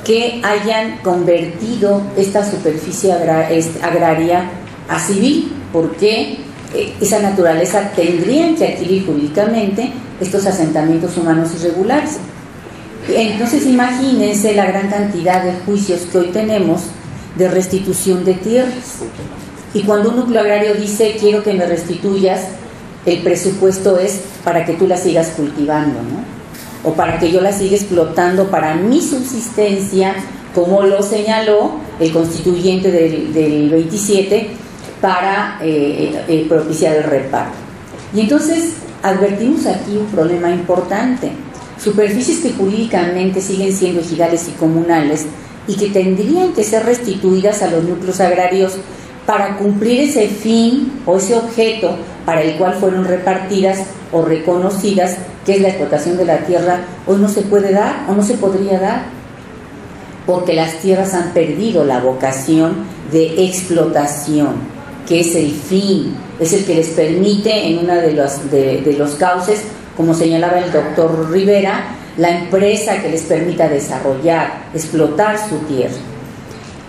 que hayan convertido esta superficie agraria a civil, porque esa naturaleza tendrían que adquirir jurídicamente estos asentamientos humanos irregulares. Entonces imagínense la gran cantidad de juicios que hoy tenemos de restitución de tierras. Y cuando un núcleo agrario dice quiero que me restituyas, el presupuesto es para que tú la sigas cultivando, ¿no? O para que yo la siga explotando para mi subsistencia, como lo señaló el constituyente del 27, para propiciar el reparto. Y entonces advertimos aquí un problema importante: superficies que jurídicamente siguen siendo ejidales y comunales y que tendrían que ser restituidas a los núcleos agrarios para cumplir ese fin o ese objeto para el cual fueron repartidas o reconocidas, que es la explotación de la tierra, hoy no se puede dar o no se podría dar, porque las tierras han perdido la vocación de explotación, que es el fin, es el que les permite en uno de los cauces, como señalaba el doctor Rivera, la empresa que les permita desarrollar, explotar su tierra.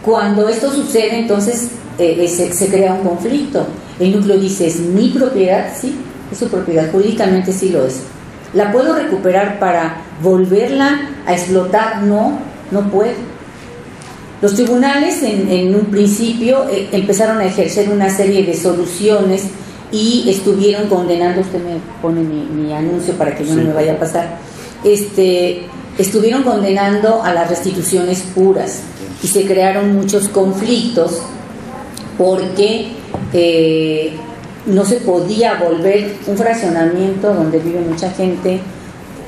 Cuando esto sucede, entonces se crea un conflicto. El núcleo dice, ¿es mi propiedad? Sí, es su propiedad, jurídicamente sí lo es. ¿La puedo recuperar para volverla a explotar? No, no puedo. Los tribunales en un principio empezaron a ejercer una serie de soluciones y estuvieron condenando, usted me pone mi anuncio para que yo no me vaya a pasar, estuvieron condenando a las restituciones puras y se crearon muchos conflictos porque no se podía volver un fraccionamiento donde vive mucha gente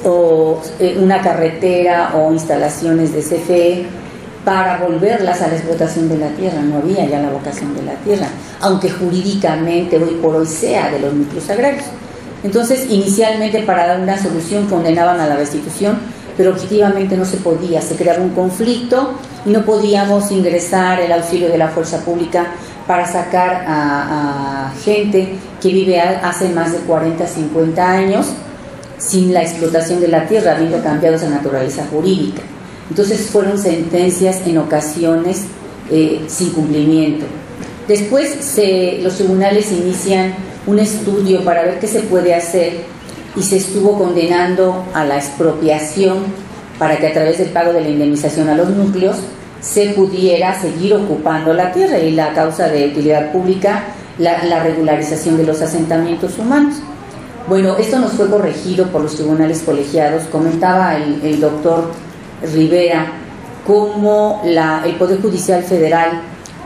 o una carretera o instalaciones de CFE para volverlas a la explotación de la tierra. No había ya la vocación de la tierra, aunque jurídicamente hoy por hoy sea de los núcleos agrarios. Entonces, inicialmente, para dar una solución, condenaban a la restitución, pero objetivamente no se podía, se creaba un conflicto y no podíamos ingresar el auxilio de la fuerza pública para sacar a gente que vive hace más de 40, 50 años sin la explotación de la tierra, habiendo cambiado esa naturaleza jurídica. Entonces fueron sentencias en ocasiones sin cumplimiento. Después los tribunales inician un estudio para ver qué se puede hacer y se estuvo condenando a la expropiación para que a través del pago de la indemnización a los núcleos se pudiera seguir ocupando la tierra y la causa de utilidad pública, la regularización de los asentamientos humanos. Bueno, esto nos fue corregido por los tribunales colegiados. Comentaba el doctor Rivera cómo el Poder Judicial Federal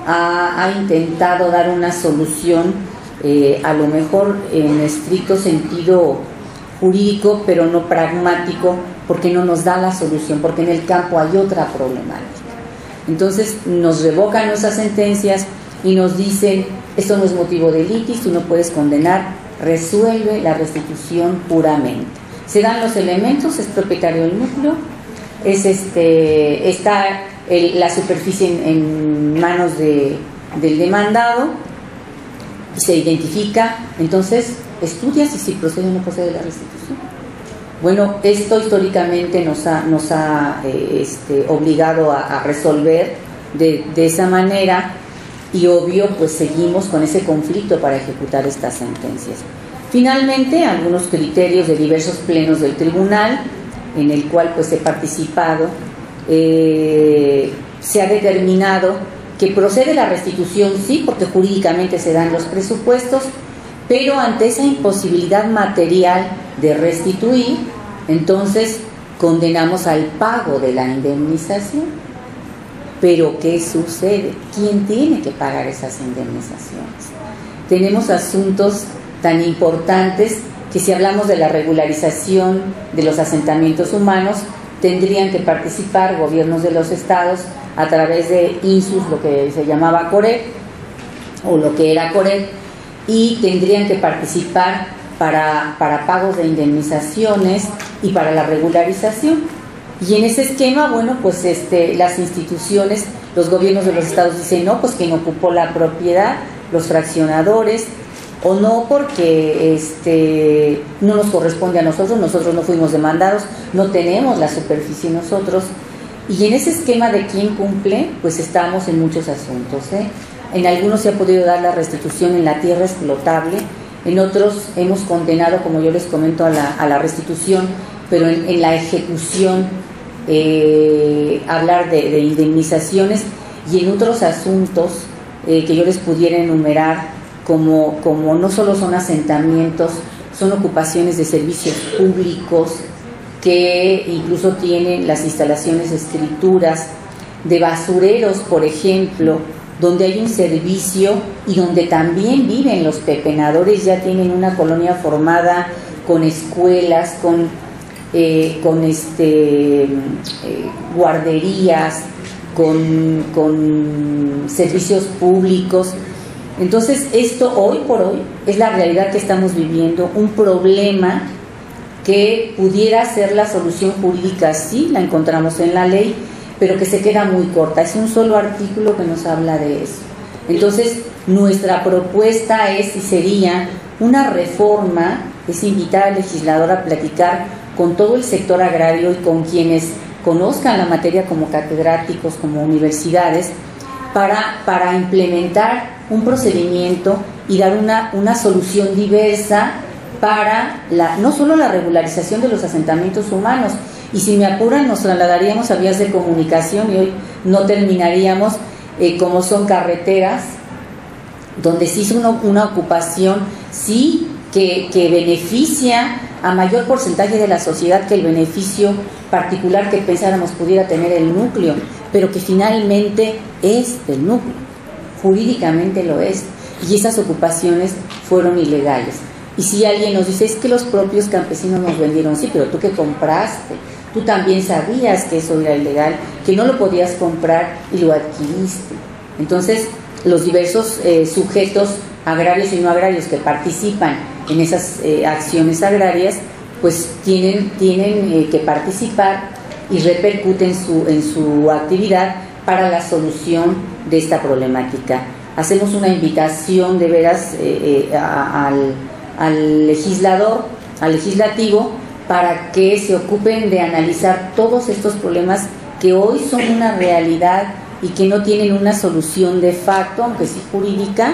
ha intentado dar una solución, a lo mejor en estricto sentido jurídico, pero no pragmático, porque no nos da la solución, porque en el campo hay otra problemática. Entonces nos revocan nuestras sentencias y nos dicen, esto no es motivo de litis, tú no puedes condenar, resuelve la restitución puramente. Se dan los elementos, es propietario del núcleo, está la superficie en manos del demandado, se identifica, entonces estudias y si procede o no procede la restitución. Bueno, esto históricamente nos ha obligado a resolver de esa manera, y obvio pues seguimos con ese conflicto para ejecutar estas sentencias. Finalmente, algunos criterios de diversos plenos del tribunal en el cual pues he participado, se ha determinado que procede la restitución, sí, porque jurídicamente se dan los presupuestos, pero ante esa imposibilidad material de restituir, entonces condenamos al pago de la indemnización. Pero ¿qué sucede? ¿Quién tiene que pagar esas indemnizaciones? Tenemos asuntos tan importantes que si hablamos de la regularización de los asentamientos humanos, tendrían que participar gobiernos de los estados a través de INSUS, lo que se llamaba CORED, o lo que era CORED, y tendrían que participar para pagos de indemnizaciones y para la regularización. Y en ese esquema, bueno, pues las instituciones, los gobiernos de los estados dicen, no, pues quien ocupó la propiedad, los fraccionadores, o no porque no nos corresponde a nosotros no fuimos demandados, no tenemos la superficie nosotros. Y en ese esquema de quién cumple, pues estamos en muchos asuntos, En algunos se ha podido dar la restitución en la tierra explotable, en otros hemos condenado, como yo les comento, a la restitución, pero en la ejecución hablar de indemnizaciones, y en otros asuntos que yo les pudiera enumerar, como no solo son asentamientos, son ocupaciones de servicios públicos que incluso tienen las instalaciones de escrituras, de basureros, por ejemplo, donde hay un servicio y donde también viven los pepenadores, ya tienen una colonia formada con escuelas, con guarderías, con servicios públicos. Entonces esto hoy por hoy es la realidad que estamos viviendo, un problema que pudiera ser la solución jurídica, sí, la encontramos en la ley, pero que se queda muy corta, es un solo artículo que nos habla de eso. Entonces nuestra propuesta sería una reforma, es invitar al legislador a platicar con todo el sector agrario y con quienes conozcan la materia como catedráticos, como universidades, para implementar un procedimiento y dar una solución diversa para no solo la regularización de los asentamientos humanos, y si me apuran nos trasladaríamos a vías de comunicación y hoy no terminaríamos, como son carreteras, donde sí es una ocupación, sí, que beneficia a mayor porcentaje de la sociedad que el beneficio particular que pensáramos pudiera tener el núcleo, pero que finalmente es del núcleo, jurídicamente lo es, y esas ocupaciones fueron ilegales. Y si alguien nos dice, es que los propios campesinos nos vendieron, sí, pero tú que compraste, tú también sabías que eso era ilegal, que no lo podías comprar y lo adquiriste. Entonces, los diversos sujetos agrarios y no agrarios que participan en esas acciones agrarias, pues tienen que participar y repercuten en su actividad para la solución de esta problemática. Hacemos una invitación de veras al legislador, al legislativo, para que se ocupen de analizar todos estos problemas que hoy son una realidad y que no tienen una solución de facto, aunque sí jurídica,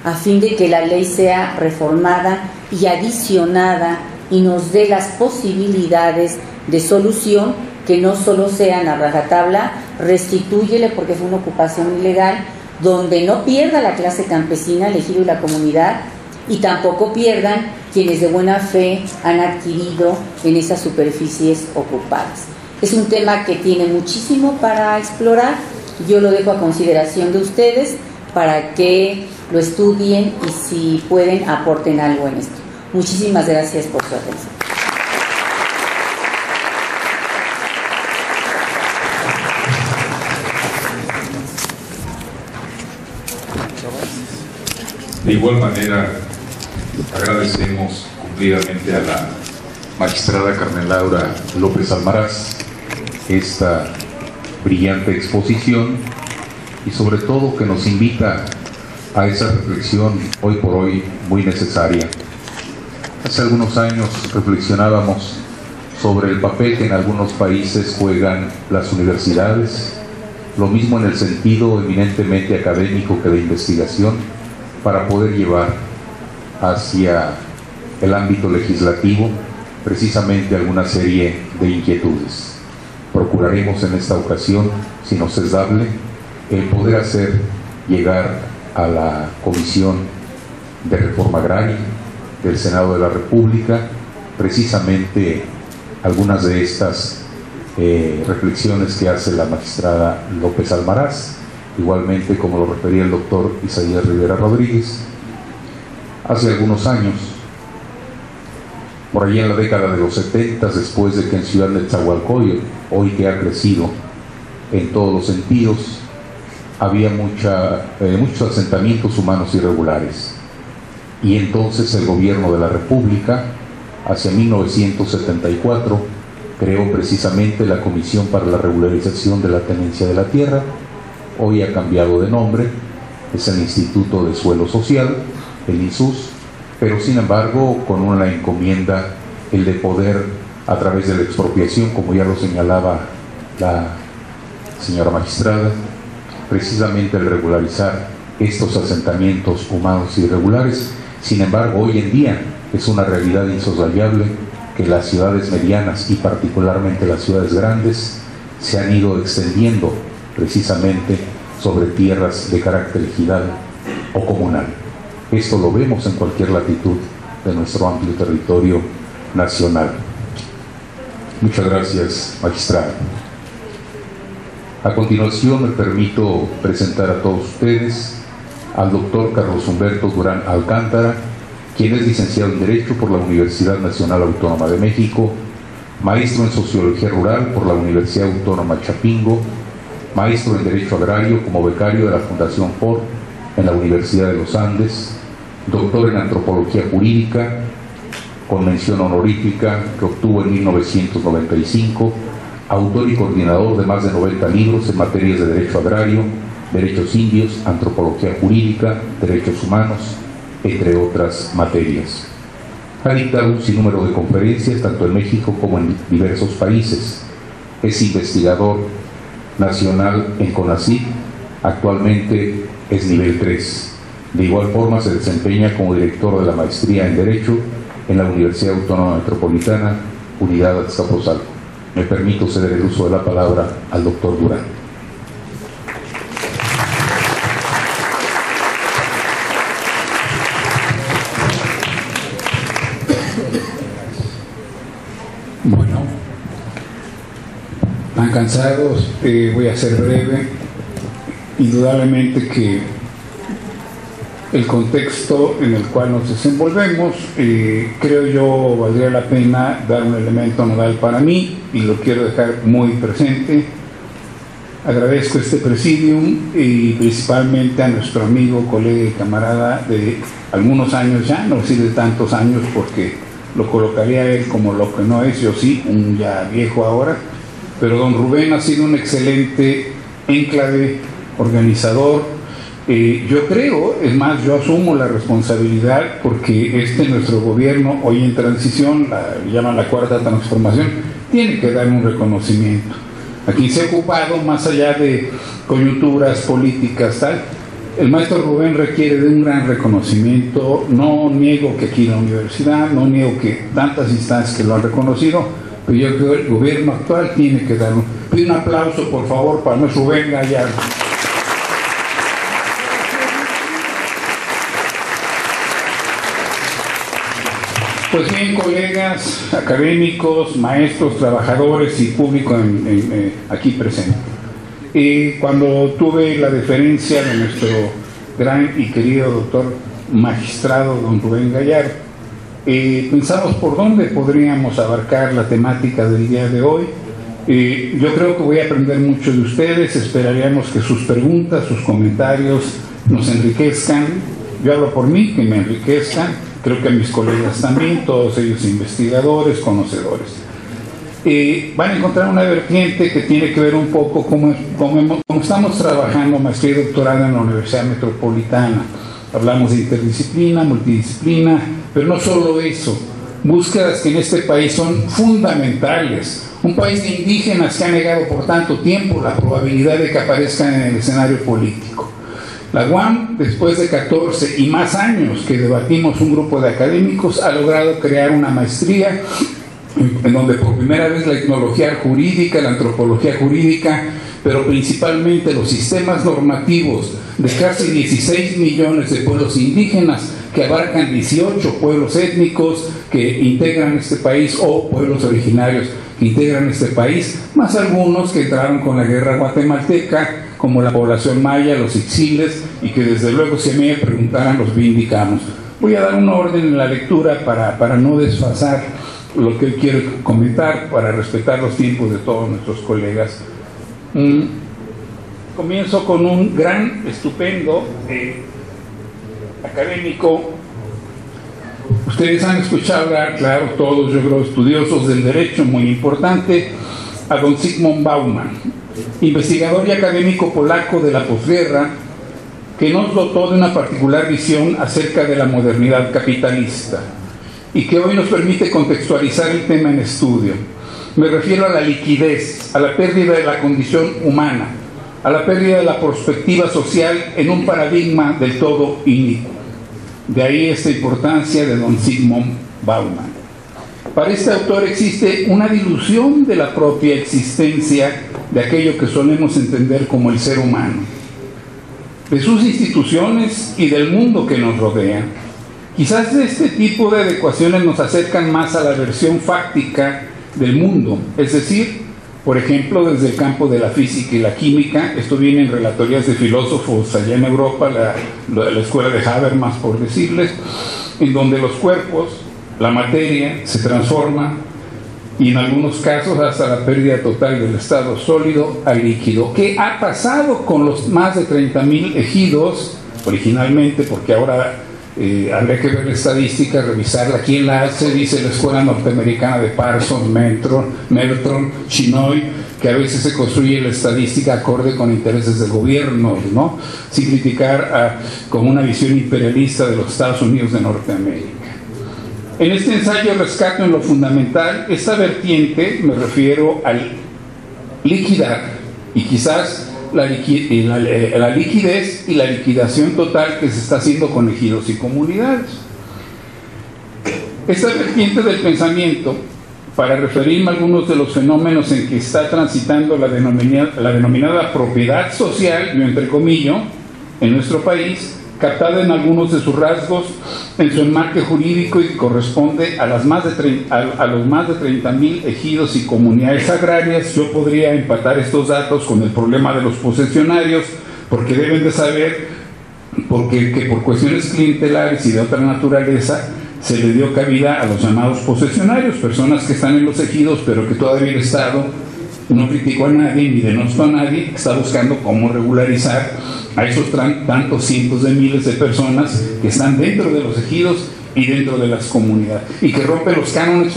a fin de que la ley sea reformada y adicionada y nos dé las posibilidades de solución, que no solo sean a rajatabla, restitúyele porque fue una ocupación ilegal, donde no pierda la clase campesina, el ejido y la comunidad, y tampoco pierdan quienes de buena fe han adquirido en esas superficies ocupadas. Es un tema que tiene muchísimo para explorar. Yo lo dejo a consideración de ustedes para que lo estudien y si pueden aporten algo en esto. Muchísimas gracias por su atención. De igual manera, agradecemos cumplidamente a la magistrada Carmen Laura López Almaraz esta brillante exposición y sobre todo que nos invita a esa reflexión hoy por hoy muy necesaria. Hace algunos años reflexionábamos sobre el papel que en algunos países juegan las universidades, lo mismo en el sentido eminentemente académico que de investigación, para poder llevar hacia el ámbito legislativo precisamente alguna serie de inquietudes. Procuraremos en esta ocasión, si nos es dable, el poder hacer llegar a la Comisión de Reforma Agraria del Senado de la República precisamente algunas de estas reflexiones que hace la magistrada López Almaraz, igualmente como lo refería el doctor Isaías Rivera Rodríguez. Hace algunos años, por allá en la década de los 70, después de que en Ciudad de Nezahualcóyotl, hoy que ha crecido en todos los sentidos, había muchos asentamientos humanos irregulares. Y entonces el gobierno de la República, hacia 1974, creó precisamente la Comisión para la Regularización de la Tenencia de la Tierra. Hoy ha cambiado de nombre, es el Instituto de Suelo Social, el INSUS, pero sin embargo con una encomienda, el de poder, a través de la expropiación, como ya lo señalaba la señora magistrada, precisamente el regularizar estos asentamientos humanos irregulares. Sin embargo, hoy en día es una realidad insoslayable que las ciudades medianas y particularmente las ciudades grandes se han ido extendiendo precisamente sobre tierras de carácter ejidal o comunal. Esto lo vemos en cualquier latitud de nuestro amplio territorio nacional. Muchas gracias, magistrada. A continuación me permito presentar a todos ustedes al doctor Carlos Humberto Durán Alcántara, quien es licenciado en Derecho por la Universidad Nacional Autónoma de México, maestro en Sociología Rural por la Universidad Autónoma Chapingo, maestro en Derecho Agrario como becario de la Fundación Ford en la Universidad de los Andes, doctor en Antropología Jurídica con mención honorífica que obtuvo en 1995, autor y coordinador de más de 90 libros en materias de Derecho Agrario, Derechos Indios, Antropología Jurídica, Derechos Humanos, entre otras materias. Ha dictado un sinnúmero de conferencias tanto en México como en diversos países. Es investigador nacional en CONACYT, actualmente es nivel 3. De igual forma se desempeña como director de la maestría en Derecho en la Universidad Autónoma Metropolitana, Unidad Azcapotzalco. Me permito ceder el uso de la palabra al doctor Durán. Bueno, están cansados, voy a ser breve. Indudablemente que el contexto en el cual nos desenvolvemos, creo yo valdría la pena dar un elemento nodal para mí y lo quiero dejar muy presente. Agradezco este presidium y principalmente a nuestro amigo, colega y camarada de algunos años ya, no decir de tantos años porque lo colocaría él como lo que no es, yo sí, un ya viejo ahora, pero don Rubén ha sido un excelente enclave, organizador. Yo creo, es más, yo asumo la responsabilidad porque nuestro gobierno hoy en transición, llaman la cuarta transformación, tiene que dar un reconocimiento. Aquí se ha ocupado, más allá de coyunturas políticas, tal, El maestro Rubén requiere de un gran reconocimiento. No niego que aquí en la universidad, no niego que tantas instancias que lo han reconocido, pero yo creo que el gobierno actual tiene que darlo. Pido un aplauso, por favor, para el maestro Rubén Gallardo. Pues bien, colegas, académicos, maestros, trabajadores y público aquí presente. Cuando tuve la deferencia de nuestro gran y querido doctor magistrado don Rubén Gallardo, pensamos por dónde podríamos abarcar la temática del día de hoy. Yo creo que voy a aprender mucho de ustedes. Esperaríamos que sus preguntas, sus comentarios nos enriquezcan. Yo hablo por mí, que me enriquezcan. Creo que a mis colegas también, todos ellos investigadores, conocedores. Van a encontrar una vertiente que tiene que ver un poco como estamos trabajando maestría y doctorado en la Universidad Metropolitana. Hablamos de interdisciplina, multidisciplina, pero no solo eso, búsquedas que en este país son fundamentales. Un país de indígenas que ha negado por tanto tiempo la probabilidad de que aparezcan en el escenario político. La UAM, después de 14 y más años que debatimos un grupo de académicos, ha logrado crear una maestría en donde por primera vez la etnología jurídica, la antropología jurídica, pero principalmente los sistemas normativos de casi 16 millones de pueblos indígenas que abarcan 18 pueblos étnicos que integran este país o pueblos originarios que integran este país, más algunos que entraron con la guerra guatemalteca, como la población maya, los ixtiles, y que desde luego si a mí me preguntaran los vindicamos. Voy a dar un orden en la lectura para no desfasar lo que quiero comentar, para respetar los tiempos de todos nuestros colegas. Comienzo con un gran, estupendo académico. Ustedes han escuchado hablar, claro, todos, yo creo, estudiosos del derecho, muy importante, a don Zygmunt Bauman, investigador y académico polaco de la posguerra, que nos dotó de una particular visión acerca de la modernidad capitalista y que hoy nos permite contextualizar el tema en estudio. Me refiero a la liquidez, a la pérdida de la condición humana, a la pérdida de la perspectiva social en un paradigma del todo inicuo. De ahí esta importancia de don Zygmunt Bauman. Para este autor existe una dilución de la propia existencia de aquello que solemos entender como el ser humano, de sus instituciones y del mundo que nos rodea. Quizás este tipo de adecuaciones nos acercan más a la versión fáctica del mundo, es decir, por ejemplo, desde el campo de la física y la química. Esto viene en relatorías de filósofos allá en Europa, la escuela de Habermas, por decirles, en donde los cuerpos, la materia, se transforma y en algunos casos hasta la pérdida total del estado sólido al líquido. ¿Qué ha pasado con los más de 30,000 ejidos originalmente? Porque ahora habría que ver la estadística, revisarla. ¿Quién la hace? Dice la escuela norteamericana de Parsons, Meltron, Chinoy, que a veces se construye la estadística acorde con intereses del gobierno, ¿no? Sin criticar con una visión imperialista de los Estados Unidos de Norteamérica. En este ensayo rescato en lo fundamental esta vertiente, me refiero al liquidar y quizás la liquidez y la liquidación total que se está haciendo con ejidos y comunidades. Esta vertiente del pensamiento, para referirme a algunos de los fenómenos en que está transitando la denominada propiedad social, yo entrecomillo, en nuestro país, captada en algunos de sus rasgos en su enmarque jurídico y que corresponde a los más de 30,000 ejidos y comunidades agrarias. Yo podría empatar estos datos con el problema de los posesionarios, porque deben de saber que por cuestiones clientelares y de otra naturaleza se le dio cabida a los llamados posesionarios, personas que están en los ejidos pero que todavía el Estado no criticó a nadie ni denostó a nadie, está buscando cómo regularizar a esos tantos cientos de miles de personas que están dentro de los ejidos y dentro de las comunidades, y que rompe los cánones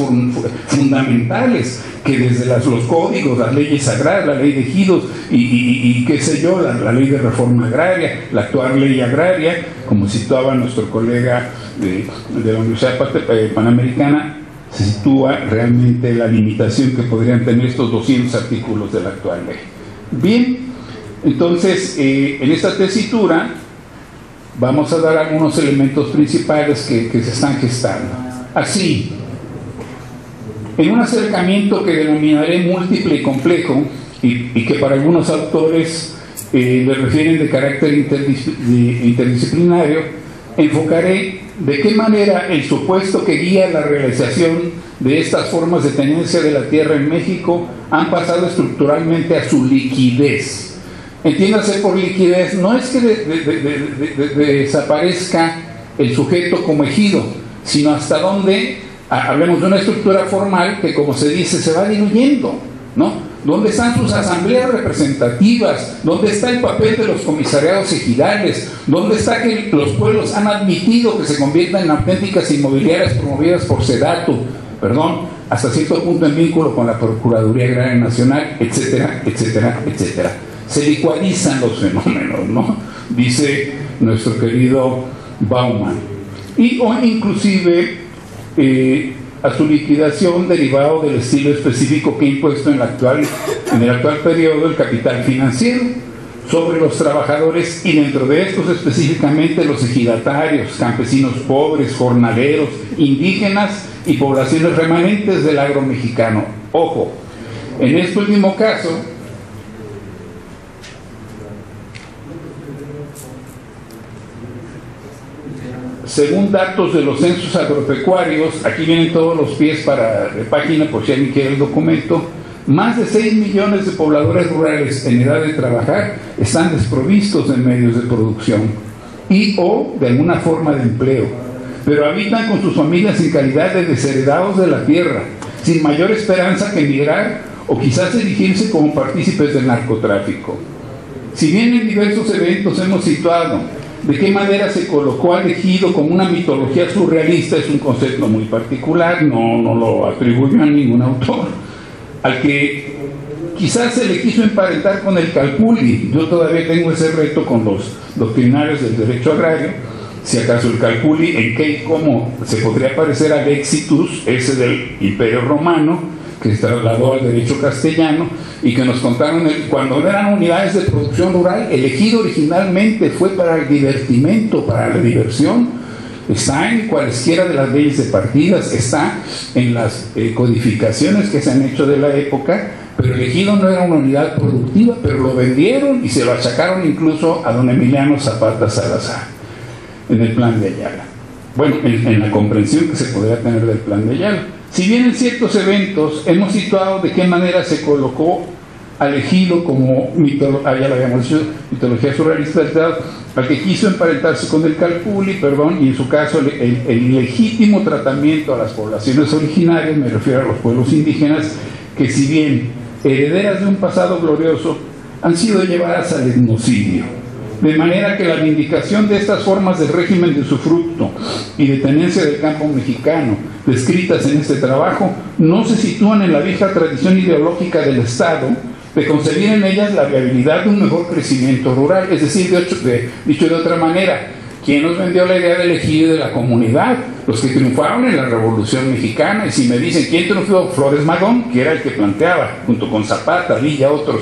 fundamentales que desde los códigos, las leyes agrarias, la ley de ejidos y qué sé yo, la ley de reforma agraria, la actual ley agraria, como situaba nuestro colega de la Universidad Panamericana, se sitúa realmente la limitación que podrían tener estos 200 artículos de la actual ley. Bien, entonces en esta tesitura vamos a dar algunos elementos principales que se están gestando. Así, en un acercamiento que denominaré múltiple y complejo, y que para algunos autores le refieren de carácter interdisciplinario, enfocaré de qué manera el supuesto que guía la realización de estas formas de tenencia de la tierra en México han pasado estructuralmente a su liquidez. Entiéndase por liquidez, no es que desaparezca el sujeto como ejido, sino hasta donde hablemos de una estructura formal que, como se dice, se va diluyendo, ¿no? ¿Dónde están sus asambleas representativas? ¿Dónde está el papel de los comisariados ejidales? ¿Dónde está que los pueblos han admitido que se conviertan en auténticas inmobiliarias promovidas por SEDATU? Hasta cierto punto en vínculo con la Procuraduría Agraria Nacional, etcétera, etcétera, etcétera. Se licuadizan los fenómenos, ¿no? Dice nuestro querido Bauman. Y o inclusive a su liquidación derivado del estilo específico que ha impuesto en el actual periodo el capital financiero sobre los trabajadores, y dentro de estos específicamente los ejidatarios, campesinos pobres, jornaleros, indígenas y poblaciones remanentes del agro mexicano. Ojo, en este último caso, según datos de los censos agropecuarios, aquí vienen todos los pies de página por si alguien quiere el documento, más de 6 millones de pobladores rurales en edad de trabajar están desprovistos de medios de producción y o de alguna forma de empleo, pero habitan con sus familias en calidad de desheredados de la tierra, sin mayor esperanza que emigrar o quizás erigirse como partícipes del narcotráfico. Si bien en diversos eventos hemos situado de qué manera se colocó al ejido como una mitología surrealista, es un concepto muy particular, no lo atribuyo a ningún autor, al que quizás se le quiso emparentar con el calpulli. Yo todavía tengo ese reto con los doctrinarios del derecho agrario, si acaso el calpulli en qué y cómo se podría parecer al exitus, ese del Imperio Romano, que se trasladó al derecho castellano, y que nos contaron cuando eran unidades de producción rural, el ejido originalmente fue para el divertimento, para la diversión. Está en cualesquiera de las leyes de partidas, está en las codificaciones que se han hecho de la época, pero el ejido no era una unidad productiva, pero lo vendieron y se lo achacaron incluso a don Emiliano Zapata Salazar en el Plan de Ayala. Bueno, en la comprensión que se podría tener del Plan de Ayala. Si bien en ciertos eventos hemos situado de qué manera se colocó al ejido como mitología surrealista, al que quiso emparentarse con el calpulli, y en su caso el legítimo tratamiento a las poblaciones originarias, me refiero a los pueblos indígenas, que si bien herederas de un pasado glorioso, han sido llevadas al etnocidio. De manera que la vindicación de estas formas del régimen de usufructo y de tenencia del campo mexicano, descritas en este trabajo, no se sitúan en la vieja tradición ideológica del Estado de concebir en ellas la viabilidad de un mejor crecimiento rural. Es decir, dicho de otra manera, ¿quién nos vendió la idea del ejido y de la comunidad? Los que triunfaron en la Revolución Mexicana. Y si me dicen quién triunfó, Flores Magón, que era el que planteaba, junto con Zapata, Villa, otros,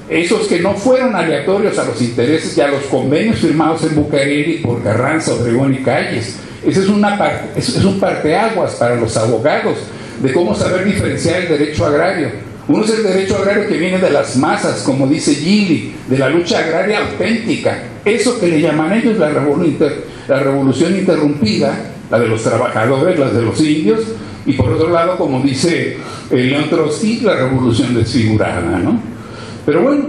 esos que no fueron aleatorios a los intereses y a los convenios firmados en Bucareli por Carranza, Obregón y Calles. Ese es un parteaguas para los abogados de cómo saber diferenciar el derecho agrario. Uno es el derecho agrario que viene de las masas, como dice Gili, de la lucha agraria auténtica, eso que le llaman ellos la revolución interrumpida, la de los trabajadores, la de los indios, y por otro lado, como dice León Trotsky, la revolución desfigurada, ¿no? Pero bueno,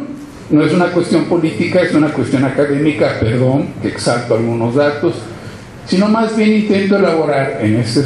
no es una cuestión política, es una cuestión académica, perdón, que exalto algunos datos, sino más bien intento elaborar en este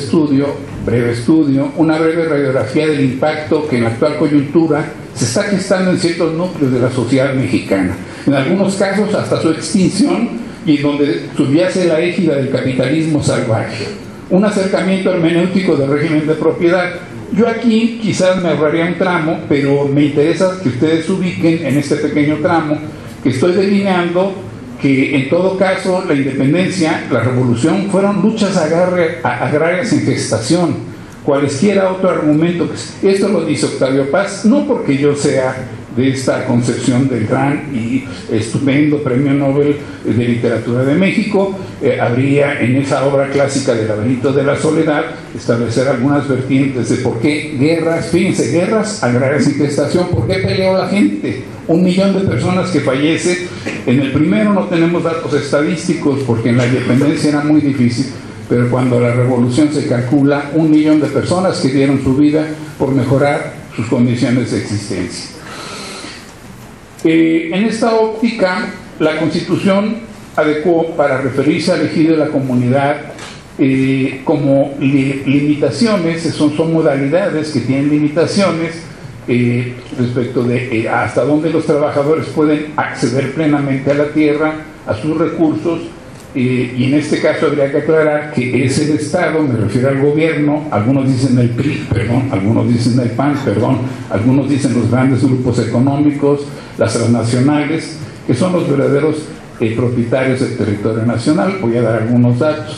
breve estudio, una breve radiografía del impacto que en la actual coyuntura se está gestando en ciertos núcleos de la sociedad mexicana, en algunos casos hasta su extinción, y en donde subyace la égida del capitalismo salvaje, un acercamiento hermenéutico del régimen de propiedad. Yo aquí quizás me ahorraría un tramo, pero me interesa que ustedes ubiquen en este pequeño tramo que estoy delineando, que en todo caso la independencia, la revolución, fueron luchas agrarias en gestación. Cualesquiera otro argumento, esto lo dice Octavio Paz, no porque yo sea de esta concepción del gran y estupendo Premio Nobel de Literatura de México. Habría en esa obra clásica del Laberinto de la Soledad establecer algunas vertientes de por qué guerras, fíjense, guerras agrarias y gestación, por qué peleó la gente, 1 millón de personas que fallece. En el primero no tenemos datos estadísticos porque en la independencia era muy difícil, pero cuando la revolución se calcula 1 millón de personas que dieron su vida por mejorar sus condiciones de existencia. En esta óptica, la Constitución adecuó para referirse al ejido de la comunidad como limitaciones, son modalidades que tienen limitaciones respecto de hasta dónde los trabajadores pueden acceder plenamente a la tierra, a sus recursos, y en este caso habría que aclarar que es el Estado, me refiero al gobierno, algunos dicen el PRI, perdón, algunos dicen el PAN, perdón, algunos dicen los grandes grupos económicos, las transnacionales, que son los verdaderos propietarios del territorio nacional. Voy a dar algunos datos,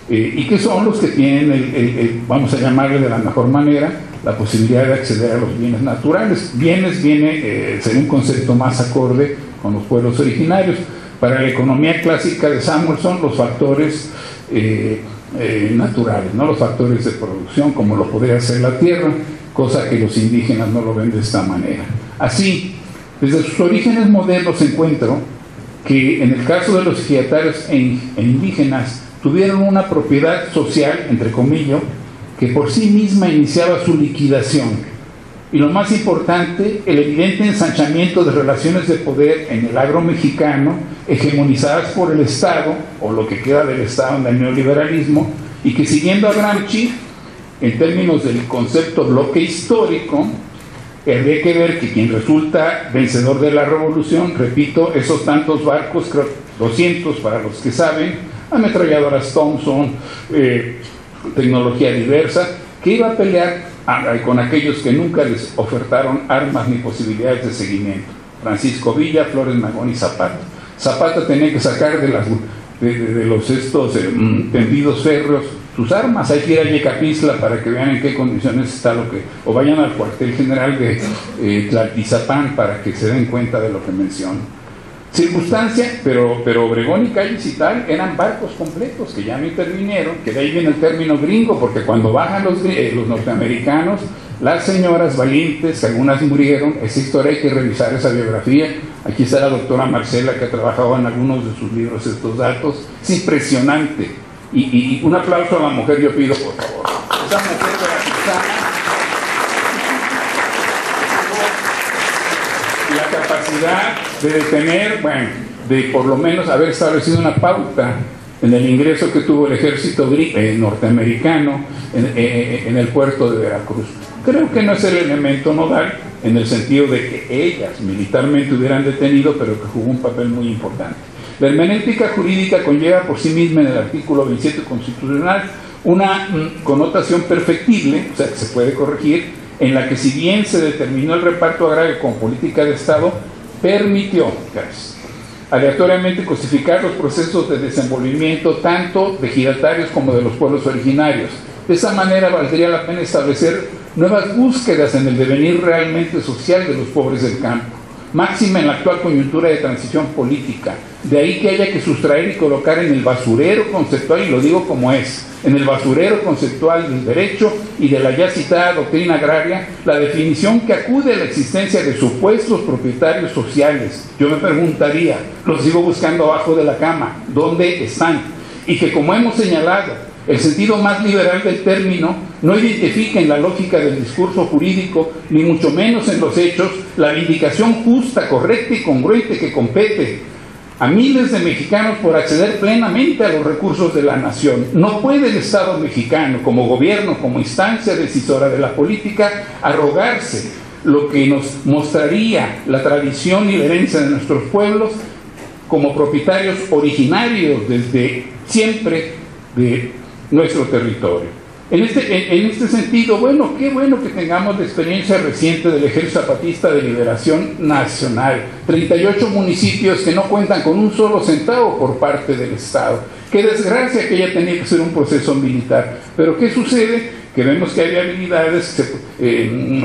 y que son los que tienen, vamos a llamarle de la mejor manera, la posibilidad de acceder a los bienes naturales. Bienes viene ser un concepto más acorde con los pueblos originarios. Para la economía clásica de Samuelson, los factores naturales, no los factores de producción, como lo podría ser la tierra, cosa que los indígenas no lo ven de esta manera. Así, desde sus orígenes modernos encuentro que en el caso de los ejidatarios e indígenas tuvieron una propiedad social, entre comillas, que por sí misma iniciaba su liquidación. Y lo más importante, el evidente ensanchamiento de relaciones de poder en el agro mexicano, hegemonizadas por el Estado, o lo que queda del Estado en el neoliberalismo, y que, siguiendo a Gramsci, en términos del concepto bloque histórico, habría que ver que quien resulta vencedor de la revolución, repito, esos tantos barcos, creo 200 para los que saben, ametralladoras Thompson, tecnología diversa, que iba a pelear con aquellos que nunca les ofertaron armas ni posibilidades de seguimiento. Francisco Villa, Flores Magón y Zapata. Zapata tenía que sacar de los tendidos férreos sus armas. Hay que ir a Yecapistla para que vean en qué condiciones está o vayan al cuartel general de Tlaltizapán para que se den cuenta de lo que menciono. Circunstancia, pero Obregón y Calles y tal eran barcos completos que ya no intervinieron, que de ahí viene el término gringo, porque cuando bajan los norteamericanos, las señoras valientes, algunas murieron. Esa historia hay que revisar, esa biografía. Aquí está la doctora Marcela, que ha trabajado en algunos de sus libros estos datos. Es impresionante. Y un aplauso a la mujer, yo pido, por favor. Esa mujer veracruzana, la capacidad de detener, de por lo menos haber establecido una pauta en el ingreso que tuvo el ejército norteamericano en el puerto de Veracruz. Creo que no es el elemento nodal en el sentido de que ellas militarmente hubieran detenido, pero que jugó un papel muy importante. La hermenéutica jurídica conlleva por sí misma en el artículo 27 constitucional una connotación perfectible, o sea, que se puede corregir, en la que, si bien se determinó el reparto agrario como política de Estado, permitió aleatoriamente cosificar los procesos de desenvolvimiento tanto de ejidatarios como de los pueblos originarios. De esa manera valdría la pena establecer nuevas búsquedas en el devenir realmente social de los pobres del campo, máxima en la actual coyuntura de transición política. De ahí que haya que sustraer y colocar en el basurero conceptual, y lo digo como es, en el basurero conceptual del derecho y de la ya citada doctrina agraria, la definición que acude a la existencia de supuestos propietarios sociales. Yo me preguntaría, los sigo buscando abajo de la cama, ¿dónde están? Y que, como hemos señalado, el sentido más liberal del término no identifica en la lógica del discurso jurídico, ni mucho menos en los hechos, la vindicación justa, correcta y congruente que compete a miles de mexicanos por acceder plenamente a los recursos de la nación. No puede el Estado mexicano, como gobierno, como instancia decisora de la política, arrogarse lo que nos mostraría la tradición y la herencia de nuestros pueblos como propietarios originarios desde siempre de nuestro territorio. En este sentido, qué bueno que tengamos la experiencia reciente del Ejército Zapatista de Liberación Nacional. 38 municipios que no cuentan con un solo centavo por parte del Estado. Qué desgracia que haya tenido que ser un proceso militar. Pero ¿qué sucede? que vemos que hay habilidades,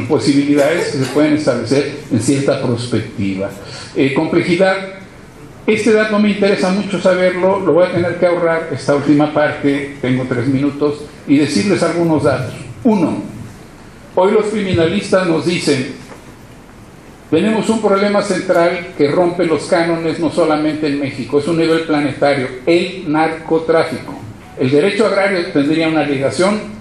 posibilidades que se pueden establecer en cierta perspectiva. Complejidad. Este dato me interesa mucho saberlo, lo voy a tener que ahorrar esta última parte, tengo 3 minutos, y decirles algunos datos. 1. Hoy los criminalistas nos dicen, tenemos un problema central que rompe los cánones no solamente en México, es un nivel planetario, el narcotráfico. ¿El derecho agrario tendría una ligación,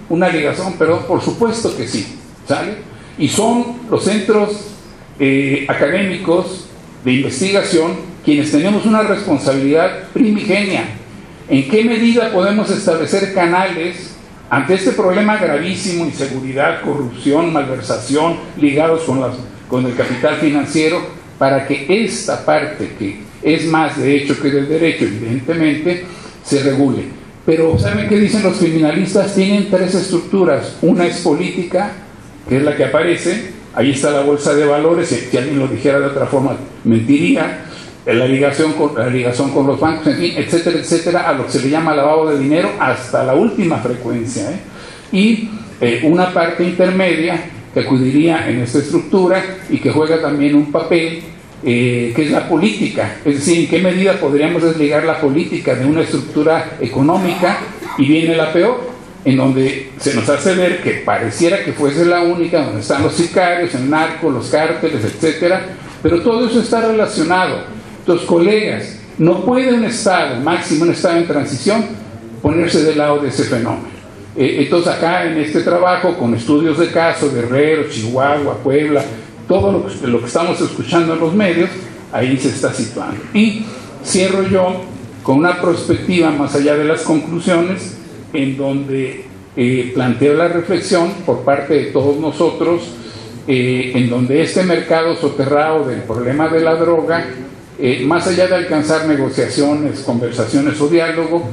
por supuesto que sí, ¿sale? Y son los centros académicos de investigación quienes tenemos una responsabilidad primigenia. ¿En qué medida podemos establecer canales ante este problema gravísimo, inseguridad, corrupción, malversación, ligados con el capital financiero, para que esta parte, que es más de hecho que del derecho, evidentemente, se regule? Pero ¿saben qué dicen los criminalistas? Tienen 3 estructuras. Una es política, que es la que aparece, ahí está la bolsa de valores, si alguien lo dijera de otra forma, mentiría. La ligación con los bancos, en fin, etcétera, etcétera, a lo que se le llama lavado de dinero hasta la última frecuencia, y una parte intermedia que acudiría en esta estructura y que juega también un papel que es la política, es decir, en qué medida podríamos desligar la política de una estructura económica, y viene la peor, en donde se nos hace ver que pareciera que fuese la única, donde están los sicarios, el narco, los cárteles, etcétera, pero todo eso está relacionado. Entonces, colegas, no puede un Estado, máximo un Estado en transición, ponerse del lado de ese fenómeno. Entonces, acá en este trabajo, con estudios de caso, Guerrero, Chihuahua, Puebla, todo lo que estamos escuchando en los medios, ahí se está situando. Y cierro yo con una perspectiva más allá de las conclusiones, en donde planteo la reflexión por parte de todos nosotros, en donde este mercado soterrado del problema de la droga, más allá de alcanzar negociaciones, conversaciones o diálogo,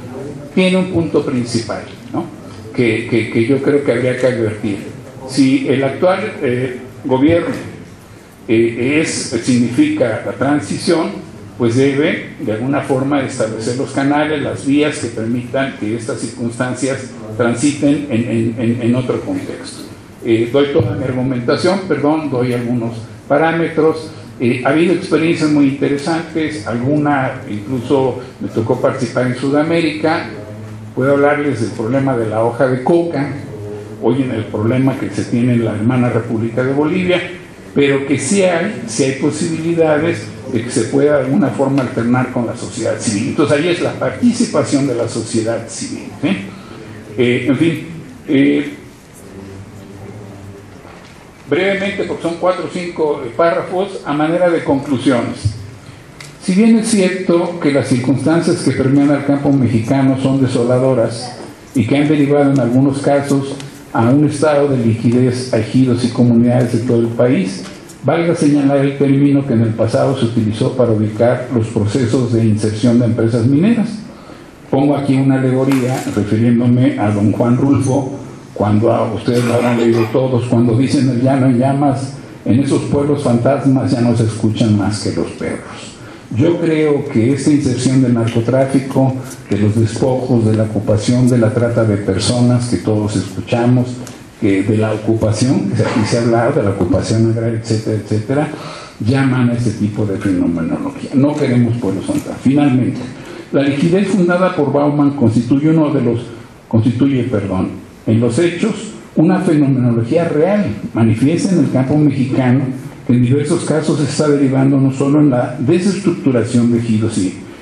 tiene un punto principal, ¿no? que yo creo que habría que advertir. Si el actual gobierno significa la transición, pues debe de alguna forma establecer los canales, las vías que permitan que estas circunstancias transiten en otro contexto. Doy toda mi argumentación, doy algunos parámetros. Ha habido experiencias muy interesantes, alguna incluso me tocó participar en Sudamérica. Puedo hablarles del problema de la hoja de coca, hoy en el problema que se tiene en la hermana República de Bolivia, pero que sí hay posibilidades de que se pueda de alguna forma alternar con la sociedad civil. Entonces ahí es la participación de la sociedad civil, ¿sí? En fin, brevemente, porque son 4 o 5 párrafos, a manera de conclusiones. Si bien es cierto que las circunstancias que permean al campo mexicano son desoladoras y que han derivado en algunos casos a un estado de liquidez a ejidos y comunidades de todo el país, valga señalar el término que en el pasado se utilizó para ubicar los procesos de inserción de empresas mineras. Pongo aquí una alegoría refiriéndome a don Juan Rulfo, cuando ustedes lo habrán leído todos, cuando dicen el llano en llamas, en esos pueblos fantasmas ya no se escuchan más que los perros. Yo creo que esta inserción del narcotráfico, de los despojos, de la ocupación, de la trata de personas que todos escuchamos, de la ocupación, que aquí se ha hablado, de la ocupación agraria, etcétera, etcétera, llaman a este tipo de fenomenología. No queremos pueblos fantasmas. Finalmente, la liquidez fundada por Bauman constituye en los hechos, una fenomenología real, manifiesta en el campo mexicano, que en diversos casos se está derivando no solo en la desestructuración de ejidos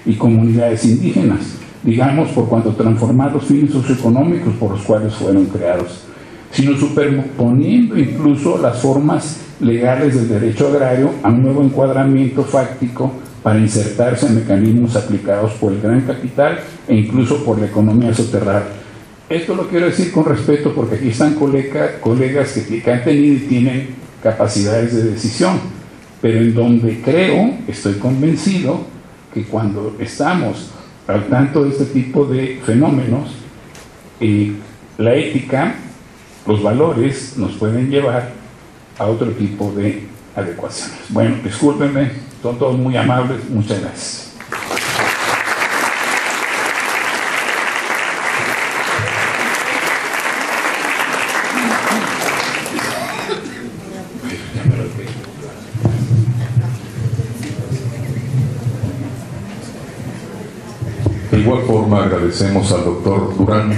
y comunidades indígenas, digamos por cuanto transformar los fines socioeconómicos por los cuales fueron creados, sino superponiendo incluso las formas legales del derecho agrario a un nuevo encuadramiento fáctico para insertarse en mecanismos aplicados por el gran capital e incluso por la economía soterrada. Esto lo quiero decir con respeto porque aquí están colegas que han tenido y tienen capacidades de decisión, pero en donde estoy convencido que cuando estamos al tanto de este tipo de fenómenos, la ética, los valores nos pueden llevar a otro tipo de adecuaciones. Bueno, discúlpenme, son todos muy amables, muchas gracias. igual forma agradecemos al doctor Durán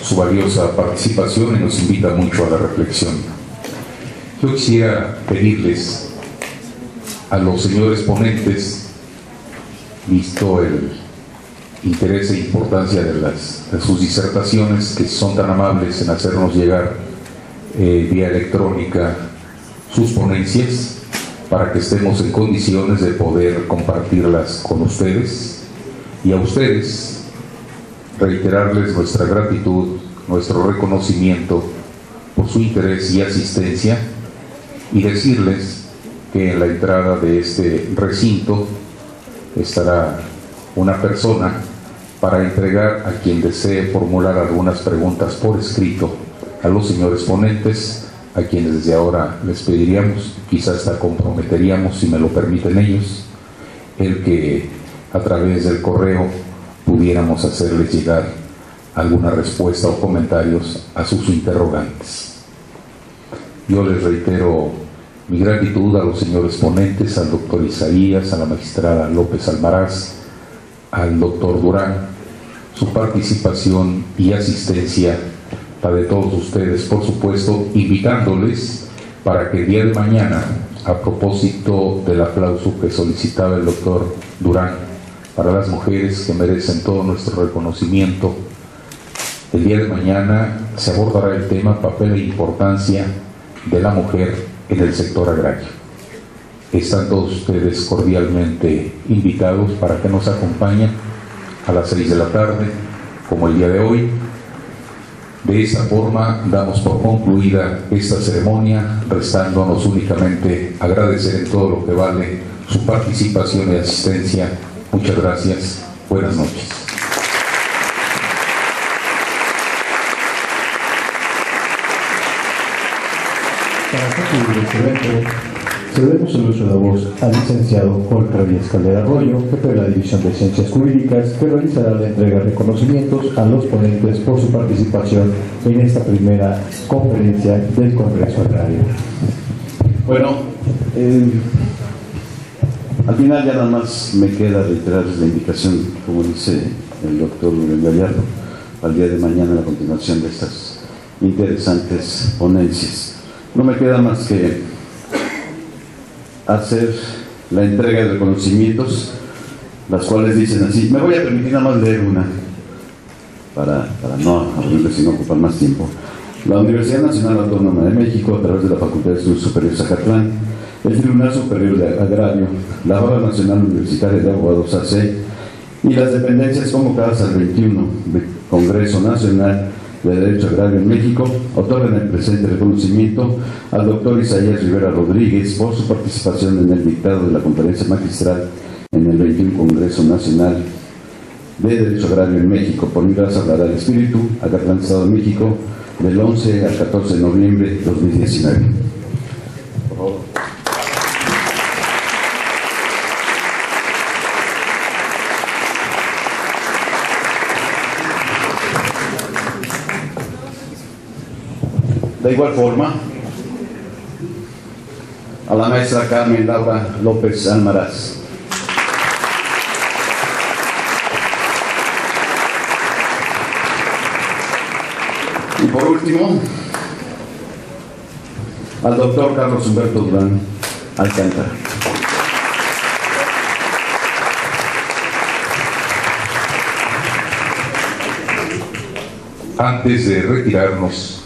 su valiosa participación y nos invita mucho a la reflexión. Yo quisiera pedirles a los señores ponentes, visto el interés e importancia de sus disertaciones, que son tan amables en hacernos llegar vía electrónica sus ponencias, para que estemos en condiciones de poder compartirlas con ustedes, y a ustedes reiterarles nuestra gratitud, nuestro reconocimiento por su interés y asistencia, y decirles que en la entrada de este recinto estará una persona para entregar a quien desee formular algunas preguntas por escrito a los señores ponentes, a quienes desde ahora les pediríamos, quizás hasta comprometeríamos, si me lo permiten ellos, el que a través del correo pudiéramos hacerles llegar alguna respuesta o comentarios a sus interrogantes. Yo les reitero mi gratitud a los señores ponentes, al doctor Isaías, a la magistrada López Almaraz, al doctor Durán, su participación y asistencia, para de todos ustedes, por supuesto, invitándoles para que el día de mañana, a propósito del aplauso que solicitaba el doctor Durán para las mujeres que merecen todo nuestro reconocimiento, el día de mañana se abordará el tema papel e importancia de la mujer en el sector agrario. Están todos ustedes cordialmente invitados para que nos acompañen a las 6 de la tarde, como el día de hoy. De esta forma damos por concluida esta ceremonia, restándonos únicamente agradecer en todo lo que vale su participación y asistencia. Muchas gracias. Buenas noches. Para concluir este evento, cedemos el uso de voz al licenciado Jorge Reyes Caldera Arroyo, jefe de la División de Ciencias Jurídicas, que realizará la entrega de reconocimientos a los ponentes por su participación en esta primera conferencia del Congreso Agrario. Bueno, al final ya nada más me queda reiterarles la invitación, como dice el doctor Rubén Gallardo, al día de mañana, la continuación de estas interesantes ponencias. No me queda más que hacer la entrega de reconocimientos, las cuales dicen así. Me voy a permitir nada más leer una para no aburrirles y no ocupar más tiempo. La Universidad Nacional Autónoma de México, a través de la Facultad de Estudios Superiores Zacatlán, el Tribunal Superior de Agrario, la Barra Nacional Universitaria de Abogados AC y las dependencias convocadas al 21 Congreso Nacional de Derecho Agrario en México, otorgan el presente reconocimiento al doctor Isaías Rivera Rodríguez por su participación en el dictado de la conferencia magistral en el 21 Congreso Nacional de Derecho Agrario en México, por mi gracia hablará el Espíritu, Acatlán, Estado de México, del 11 al 14 de noviembre de 2019. Por favor. De igual forma, a la maestra Carmen Laura López Almaraz. Y por último, al doctor Carlos Humberto Durán Alcántara. Antes de retirarnos,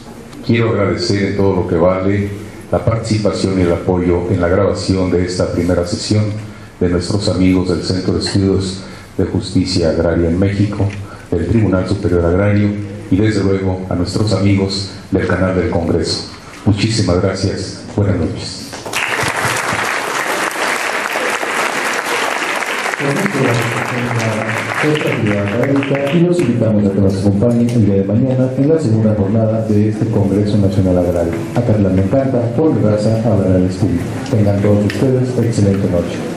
quiero agradecer en todo lo que vale la participación y el apoyo en la grabación de esta primera sesión de nuestros amigos del Centro de Estudios de Justicia Agraria en México, del Tribunal Superior Agrario y desde luego a nuestros amigos del canal del Congreso. Muchísimas gracias. Buenas noches. Y los invitamos a que nos acompañen el día de mañana en la segunda jornada de este Congreso Nacional Agrario. Acatlán me encanta, por mi raza hablará el Espíritu. Tengan todos ustedes excelente noche.